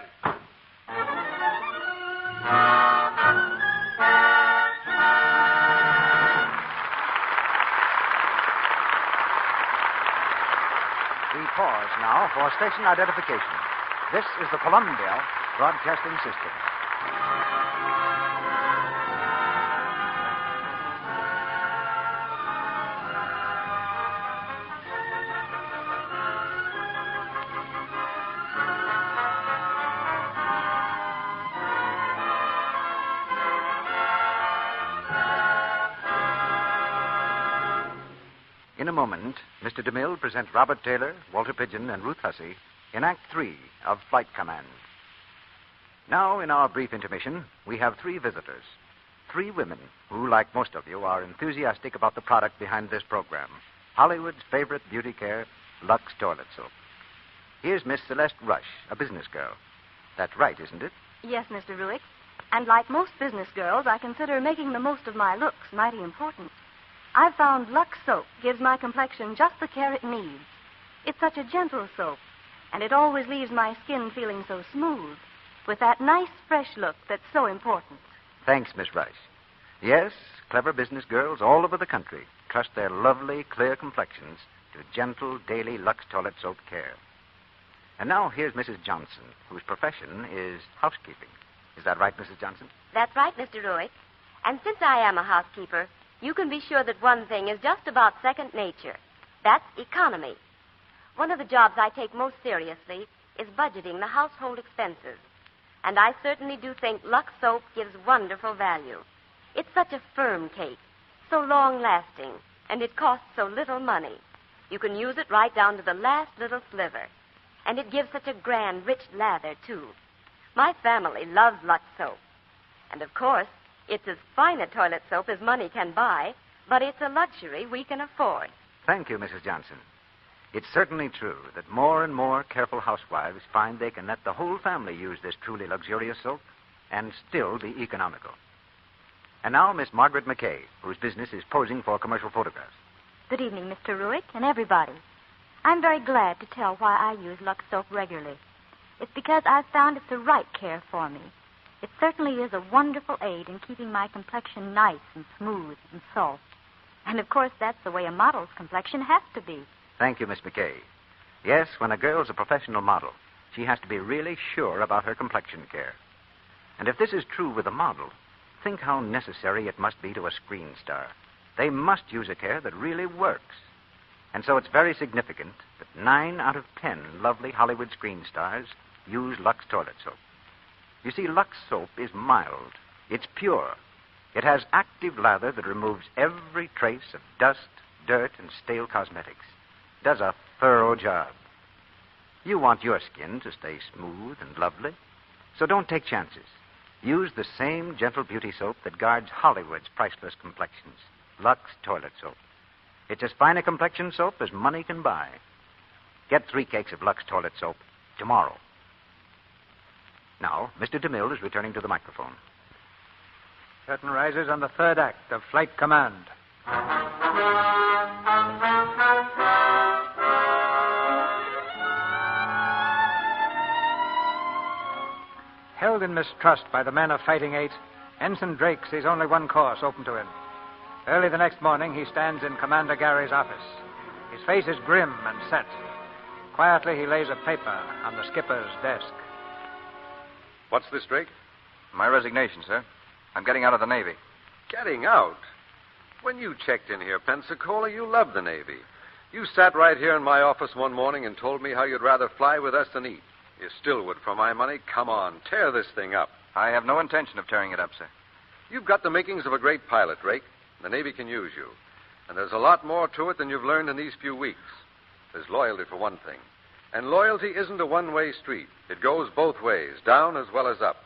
We pause now for station identification. This is the Columbia Broadcasting System. In In a moment, Mr. DeMille presents Robert Taylor, Walter Pigeon, and Ruth Hussey in Act 3 of Flight Command. Now, in our brief intermission, we have 3 visitors. 3 women who, like most of you, are enthusiastic about the product behind this program, Hollywood's favorite beauty care, Lux Toilet Soap. Here's Miss Celeste Rush, a business girl. That's right, isn't it? Yes, Mr. Ruick. And like most business girls, I consider making the most of my looks mighty important. I've found Lux Soap gives my complexion just the care it needs. It's such a gentle soap, and it always leaves my skin feeling so smooth, with that nice, fresh look that's so important. Thanks, Miss Rush. Yes, clever business girls all over the country trust their lovely, clear complexions to gentle, daily Lux Toilet Soap care. And now here's Mrs. Johnson, whose profession is housekeeping. Is that right, Mrs. Johnson? That's right, Mr. Ruick. And since I am a housekeeper, you can be sure that one thing is just about second nature. That's economy. One of the jobs I take most seriously is budgeting the household expenses. And I certainly do think Lux Soap gives wonderful value. It's such a firm cake, so long-lasting, and it costs so little money. You can use it right down to the last little sliver. And it gives such a grand, rich lather, too. My family loves Lux Soap. And, of course, it's as fine a toilet soap as money can buy, but it's a luxury we can afford. Thank you, Mrs. Johnson. It's certainly true that more and more careful housewives find they can let the whole family use this truly luxurious soap and still be economical. And now, Miss Margaret McKay, whose business is posing for commercial photographs. Good evening, Mr. Ruick, and everybody. I'm very glad to tell why I use Lux Soap regularly. It's because I've found it's the right care for me. It certainly is a wonderful aid in keeping my complexion nice and smooth and soft. And, of course, that's the way a model's complexion has to be. Thank you, Miss McKay. Yes, when a girl's a professional model, she has to be really sure about her complexion care. And if this is true with a model, think how necessary it must be to a screen star. They must use a care that really works. And so it's very significant that 9 out of 10 lovely Hollywood screen stars use Lux Toilet Soap. You see, Lux Soap is mild. It's pure. It has active lather that removes every trace of dust, dirt, and stale cosmetics. Does a thorough job. You want your skin to stay smooth and lovely, so don't take chances. Use the same gentle beauty soap that guards Hollywood's priceless complexions, Lux Toilet Soap. It's as fine a complexion soap as money can buy. Get 3 cakes of Lux Toilet Soap tomorrow. Now, Mr. DeMille is returning to the microphone. Curtain rises on the 3rd act of Flight Command. Held in mistrust by the men of Fighting 8, Ensign Drake sees only one course open to him. Early the next morning, he stands in Commander Gary's office. His face is grim and set. Quietly, he lays a paper on the skipper's desk. What's this, Drake? My resignation, sir. I'm getting out of the Navy. Getting out? When you checked in here, Pensacola, you loved the Navy. You sat right here in my office one morning and told me how you'd rather fly with us than eat. You still would for my money. Come on, tear this thing up. I have no intention of tearing it up, sir. You've got the makings of a great pilot, Drake. The Navy can use you. And there's a lot more to it than you've learned in these few weeks. There's loyalty, for one thing. And loyalty isn't a one-way street. It goes both ways, down as well as up.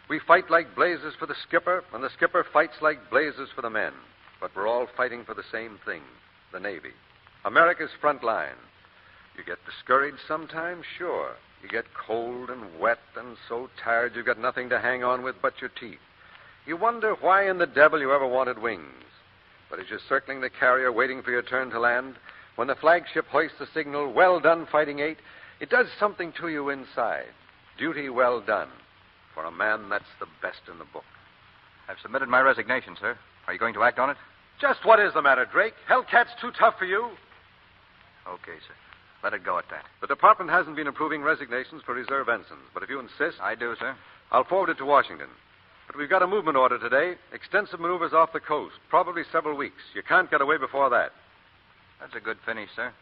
We fight like blazes for the skipper, and the skipper fights like blazes for the men. But we're all fighting for the same thing, the Navy. America's front line. You get discouraged sometimes, sure. You get cold and wet and so tired you've got nothing to hang on with but your teeth. You wonder why in the devil you ever wanted wings. But as you're circling the carrier waiting for your turn to land, when the flagship hoists the signal, "Well done, Fighting 8," it does something to you inside. Duty well done. For a man, that's the best in the book. I've submitted my resignation, sir. Are you going to act on it? Just what is the matter, Drake? Hellcat's too tough for you? Okay, sir. Let it go at that. The department hasn't been approving resignations for reserve ensigns, but if you insist... I do, sir. I'll forward it to Washington. But we've got a movement order today. Extensive maneuvers off the coast. Probably several weeks. You can't get away before that. That's a good finish, sir.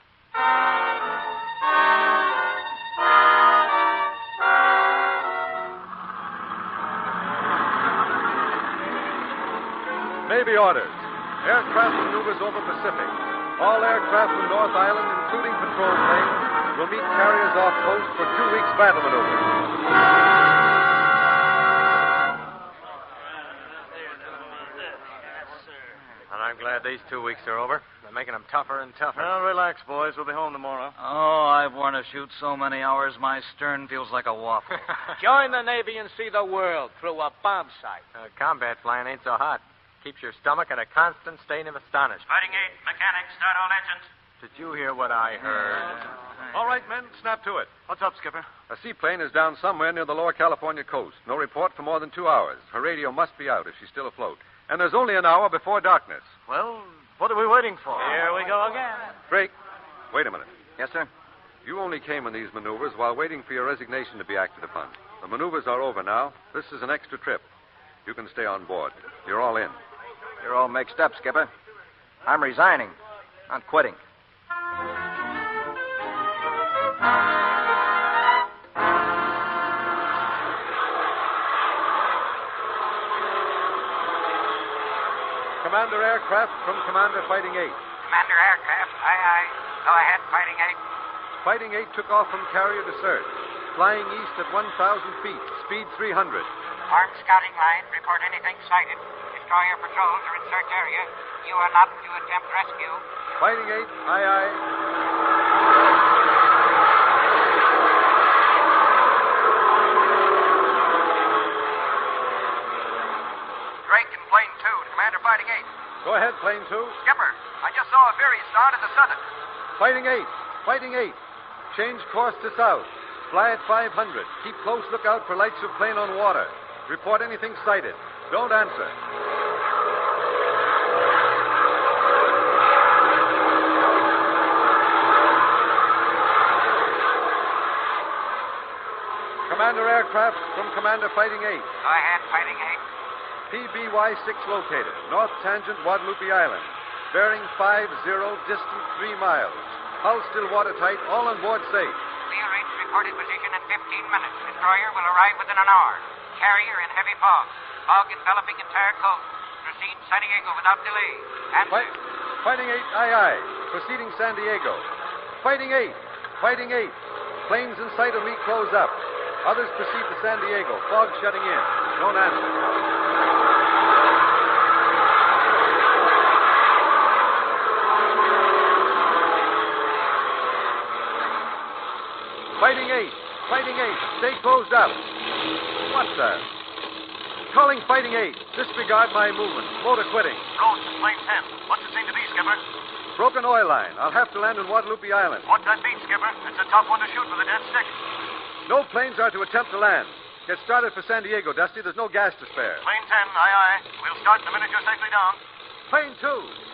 Navy orders. Aircraft maneuvers over Pacific. All aircraft from North Island, including patrol planes, will meet carriers off post for 2 weeks' battle maneuvers. And I'm glad these 2 weeks are over. They're making them tougher and tougher. Well, relax, boys. We'll be home tomorrow. Oh, I've worn a chute so many hours, my stern feels like a waffle. Join the Navy and see the world through a bomb sight. Combat flying ain't so hot. Keeps your stomach in a constant state of astonishment. Fighting 8, mechanics, start all engines. Did you hear what I heard? All right, men, snap to it. What's up, Skipper? A seaplane is down somewhere near the lower California coast. No report for more than 2 hours. Her radio must be out if she's still afloat. And there's only an hour before darkness. Well, what are we waiting for? Here we go again. Drake, wait a minute. Yes, sir? You only came on these maneuvers while waiting for your resignation to be acted upon. The maneuvers are over now. This is an extra trip. You can stay on board. You're all in. You're all mixed up, Skipper. I'm resigning. I'm quitting. Commander Aircraft from Commander Fighting 8. Commander Aircraft, aye. Go ahead, Fighting 8. Fighting 8 took off from carrier to search, flying east at 1,000 feet, speed 300. Armed scouting line, report anything sighted. Destroyer patrols are in search area. You are not to attempt rescue. Fighting 8, aye. Drake in plane 2, Commander Fighting 8. Go ahead, plane 2. Skipper, I just saw a Veery star to the southern. Fighting 8, Fighting 8. Change course to south. Fly at 500. Keep close lookout for lights of plane on water. Report anything sighted. Don't answer. Commander Aircraft from Commander Fighting 8. Go ahead, Fighting 8. PBY-6 located. North tangent Guadalupe Island. Bearing 50, distant 3 miles. Hull still watertight, all on board safe. Clear reach reported position in 15 minutes. Destroyer will arrive within an hour. Carrier in heavy fog. Fog enveloping entire coast. Proceed San Diego without delay. Answer. Fighting 8, aye. Proceeding San Diego. Fighting 8, Fighting 8. Planes in sight of me close up. Others proceed to San Diego. Fog shutting in. Don't answer. Fighting 8, Fighting 8. Stay closed up. What's that? Calling Fighting 8. Disregard my movement. Motor quitting. Roads, plane 10. What's it seem to be, Skipper? Broken oil line. I'll have to land on Guadalupe Island. What's that mean, Skipper? It's a tough one to shoot with a dead stick. No planes are to attempt to land. Get started for San Diego, Dusty. There's no gas to spare. Plane 10, aye. We'll start the minute you're safely down. Plane 2.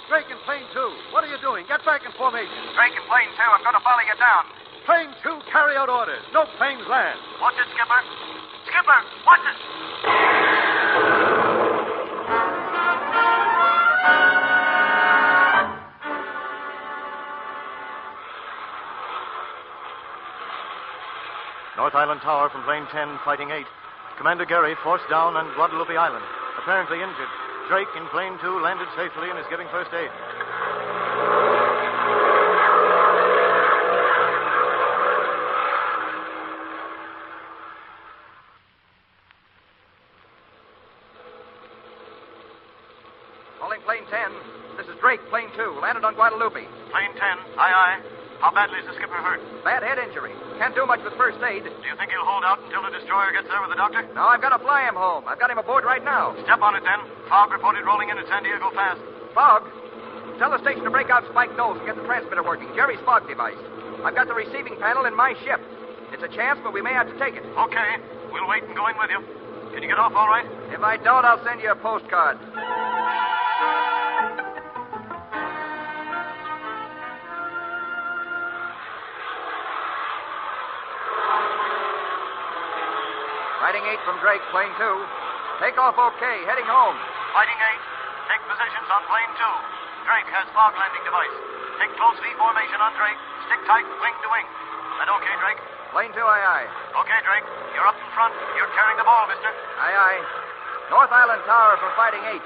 Drake in plane 2. What are you doing? Get back in formation. Drake in plane 2. I'm going to follow you down. Plane 2, carry out orders. No planes land. Watch it, Skipper. Skipper, watch it. North Island Tower from plane 10, Fighting 8. Commander Gary forced down on Guadalupe Island. Apparently injured. Drake in plane 2 landed safely and is giving first aid. Calling plane 10. This is Drake, plane 2. Landed on Guadalupe. Plane 10, aye. How badly is the skipper hurt? Bad head injury. Can't do much with first aid. Do you think he'll hold out until the destroyer gets there with the doctor? No, I've got to fly him home. I've got him aboard right now. Step on it, then. Fog reported rolling in at San Diego fast. Fog? Tell the station to break out Spike Knowles and get the transmitter working. Jerry's fog device. I've got the receiving panel in my ship. It's a chance, but we may have to take it. Okay. We'll wait and go in with you. Can you get off all right? If I don't, I'll send you a postcard. Fighting 8 from Drake, plane 2. Take off okay, heading home. Fighting 8, take positions on plane 2. Drake has fog landing device. Take close V formation on Drake. Stick tight, wing to wing. That okay, Drake? Plane 2, aye. Okay, Drake. You're up in front. You're carrying the ball, mister. Aye. North Island Tower from Fighting 8.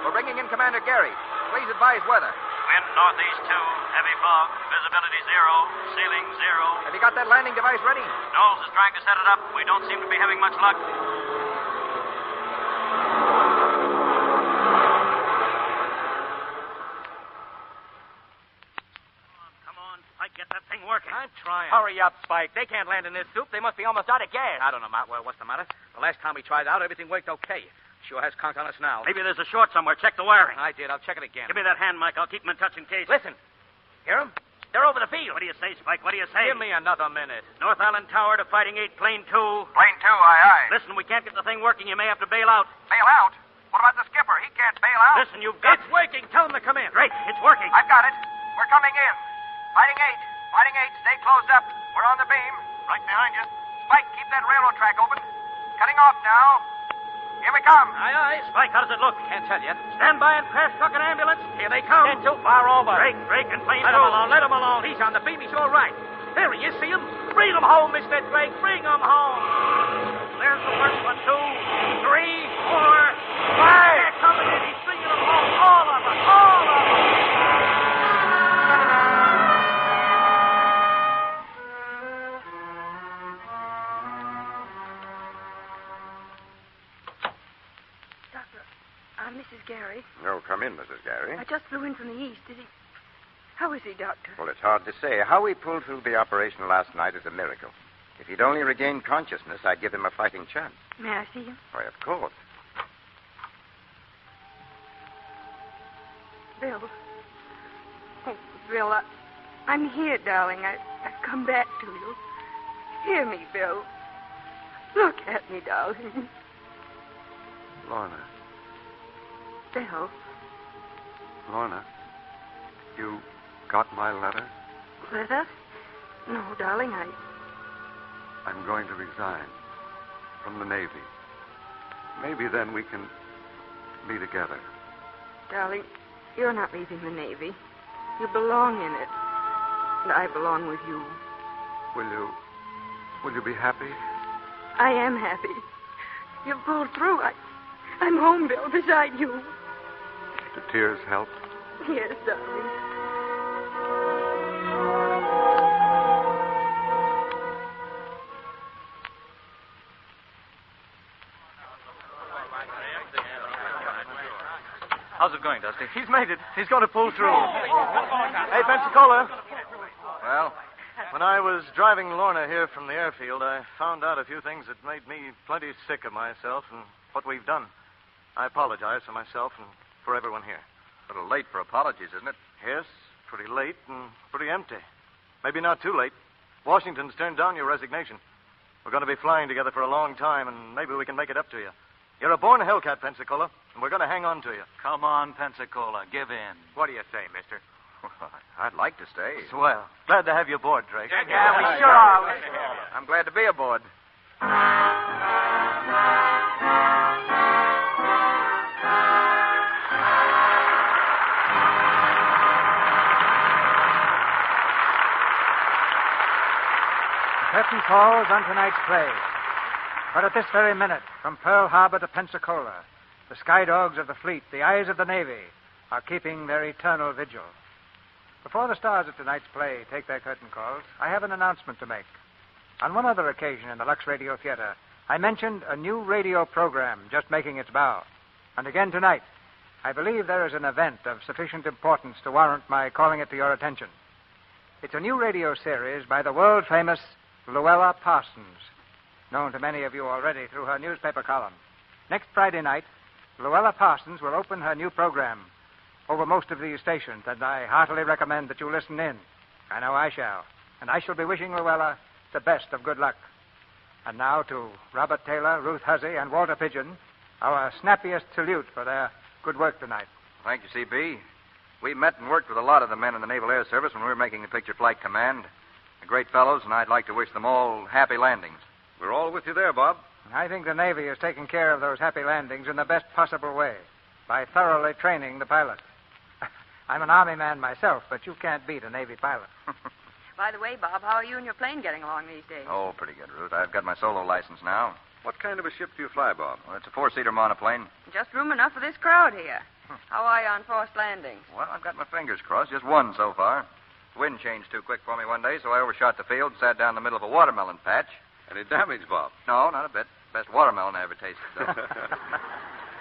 We're bringing in Commander Gary. Please advise weather. Wind northeast 2, heavy fog, visibility 0, ceiling 0. Have you got that landing device ready? Knowles is trying to set it up. We don't seem to be having much luck. Get that thing working. I'm trying. Hurry up, Spike. They can't land in this soup. They must be almost out of gas. I don't know, Well, what's the matter? The last time we tried out, everything worked okay. Sure has conked on us now. Maybe there's a short somewhere. Check the wiring. I did. I'll check it again. Give me that hand, Mike. I'll keep them in touch in case. Listen. Hear them? They're over the field. What do you say, Spike? What do you say? Give me another minute. North Island Tower to Fighting 8, Plane 2. Plane 2, aye. Listen, we can't get the thing working. You may have to bail out. Bail out? What about the skipper? He can't bail out. Listen, you've got... It's working. Tell them to come in. Great. It's working. I've got it. We're coming in. Fighting 8. Fighting 8, stay closed up. We're on the beam. Right behind you. Spike, keep that railroad track open. Cutting off now. Here we come. Aye. Spike, how does it look? Can't tell you. Stand by and crash truck and ambulance. Here they come. They're too far over. Drake and Plane 2. Let him alone. He's on the beam. He's all right. There he is. See him? Bring him home, Mr. Drake. Bring him home. There's the first one. 2, 3, 4, 5. They're coming in. He's bringing them home. All of them. All of them. Mrs. Gary. Oh, come in, Mrs. Gary. I just flew in from the east. How is he, Doctor? Well, it's hard to say. How he pulled through the operation last night is a miracle. If he'd only regained consciousness, I'd give him a fighting chance. May I see him? Why, of course. Bill. Oh, Bill, I'm here, darling. I've come back to you. Hear me, Bill. Look at me, darling. Lorna. Bill. Lorna, you got my letter? Letter? No, darling, I'm going to resign from the Navy. Maybe then we can be together. Darling, you're not leaving the Navy. You belong in it. And I belong with you. Will you be happy? I am happy. You pulled through. I'm home, Bill, beside you. Do tears help? Yes, darling. How's it going, Dusty? He's made it. He's going to pull through. Hey, Pensacola. Well? When I was driving Lorna here from the airfield, I found out a few things that made me plenty sick of myself and what we've done. I apologize for myself and for everyone here. A little late for apologies, isn't it? Yes, pretty late and pretty empty. Maybe not too late. Washington's turned down your resignation. We're going to be flying together for a long time, and maybe we can make it up to you. You're a born Hellcat, Pensacola, and we're going to hang on to you. Come on, Pensacola. Give in. What do you say, mister? I'd like to stay. Swell. Glad to have you aboard, Drake. Yeah, we sure are. I'm glad to be aboard. The curtain falls on tonight's play. But at this very minute, from Pearl Harbor to Pensacola, the sky dogs of the fleet, the eyes of the Navy, are keeping their eternal vigil. Before the stars of tonight's play take their curtain calls, I have an announcement to make. On one other occasion in the Lux Radio Theater, I mentioned a new radio program just making its bow. And again tonight, I believe there is an event of sufficient importance to warrant my calling it to your attention. It's a new radio series by the world-famous Luella Parsons, known to many of you already through her newspaper column. Next Friday night, Luella Parsons will open her new program over most of these stations, and I heartily recommend that you listen in. I know I shall. And I shall be wishing Luella the best of good luck. And now to Robert Taylor, Ruth Huzzy, and Walter Pigeon, our snappiest salute for their good work tonight. Thank you, CB. We met and worked with a lot of the men in the Naval Air Service when we were making the picture Flight Command. They're great fellows, and I'd like to wish them all happy landings. We're all with you there, Bob. I think the Navy is taking care of those happy landings in the best possible way by thoroughly training the pilots. I'm an Army man myself, but you can't beat a Navy pilot. By the way, Bob, how are you and your plane getting along these days? Oh, pretty good, Ruth. I've got my solo license now. What kind of a ship do you fly, Bob? Well, it's a 4-seater monoplane. Just room enough for this crowd here. How are you on forced landings? Well, I've got my fingers crossed. Just one so far. The wind changed too quick for me one day, so I overshot the field and sat down in the middle of a watermelon patch. Any damage, Bob? No, not a bit. Best watermelon I ever tasted, though.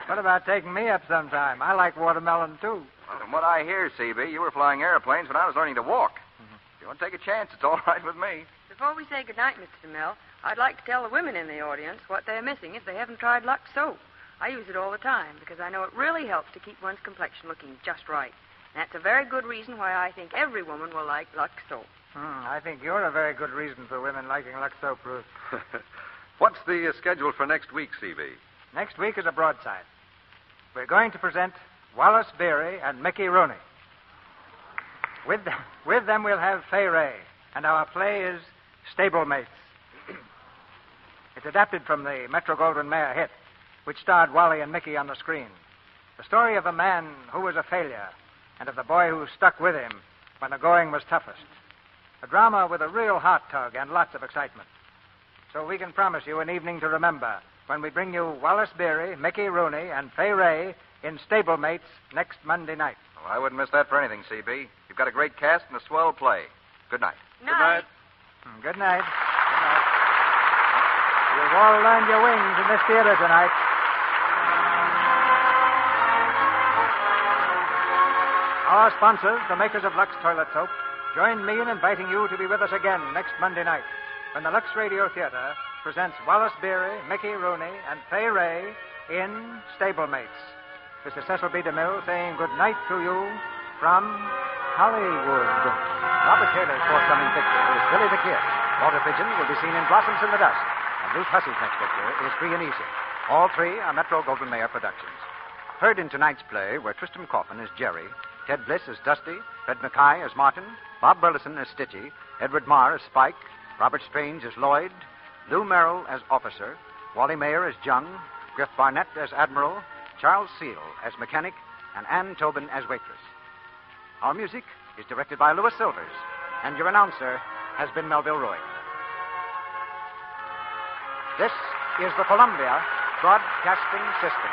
What about taking me up sometime? I like watermelon, too. Well, from what I hear, CB, you were flying airplanes when I was learning to walk. If you want to take a chance, it's all right with me. Before we say goodnight, Mr. DeMille, I'd like to tell the women in the audience what they're missing if they haven't tried Lux Soap. I use it all the time because I know it really helps to keep one's complexion looking just right. And that's a very good reason why I think every woman will like Lux Soap. I think you're a very good reason for women liking Lux Soap, Ruth. What's the schedule for next week, CB? Next week is a broadside. We're going to present Wallace Beery and Mickey Rooney. With them we'll have Fay Ray, and our play is Stablemates. It's adapted from the Metro-Goldwyn-Mayer hit, which starred Wally and Mickey on the screen. The story of a man who was a failure and of the boy who stuck with him when the going was toughest. A drama with a real heart tug and lots of excitement. So we can promise you an evening to remember when we bring you Wallace Beery, Mickey Rooney, and Fay Ray in Stablemates next Monday night. Well, I wouldn't miss that for anything, CB. You've got a great cast and a swell play. Good night. Night. Good night. Good night. You've all learned your wings in this theater tonight. Our sponsors, the makers of Lux Toilet Soap, join me in inviting you to be with us again next Monday night when the Lux Radio Theater presents Wallace Beery, Mickey Rooney, and Fay Ray in Stablemates. This is Cecil B. DeMille saying good night to you from Hollywood. Robert Taylor's forthcoming picture is Billy the Kid. Walter Pigeon will be seen in Blossoms in the Dust. And Ruth Hussey's next picture is Free and Easy. All three are Metro-Goldwyn-Mayer productions. Heard in tonight's play were Tristram Coffin as Jerry, Ted Bliss as Dusty, Fred Mackay as Martin, Bob Burleson as Stitchy, Edward Marr as Spike, Robert Strange as Lloyd, Lou Merrill as Officer, Wally Mayer as Jung, Griff Barnett as Admiral, Charles Seal as Mechanic, and Ann Tobin as Waitress. Our music is directed by Louis Silvers, and your announcer has been Melville Roy. This is the Columbia Broadcasting System.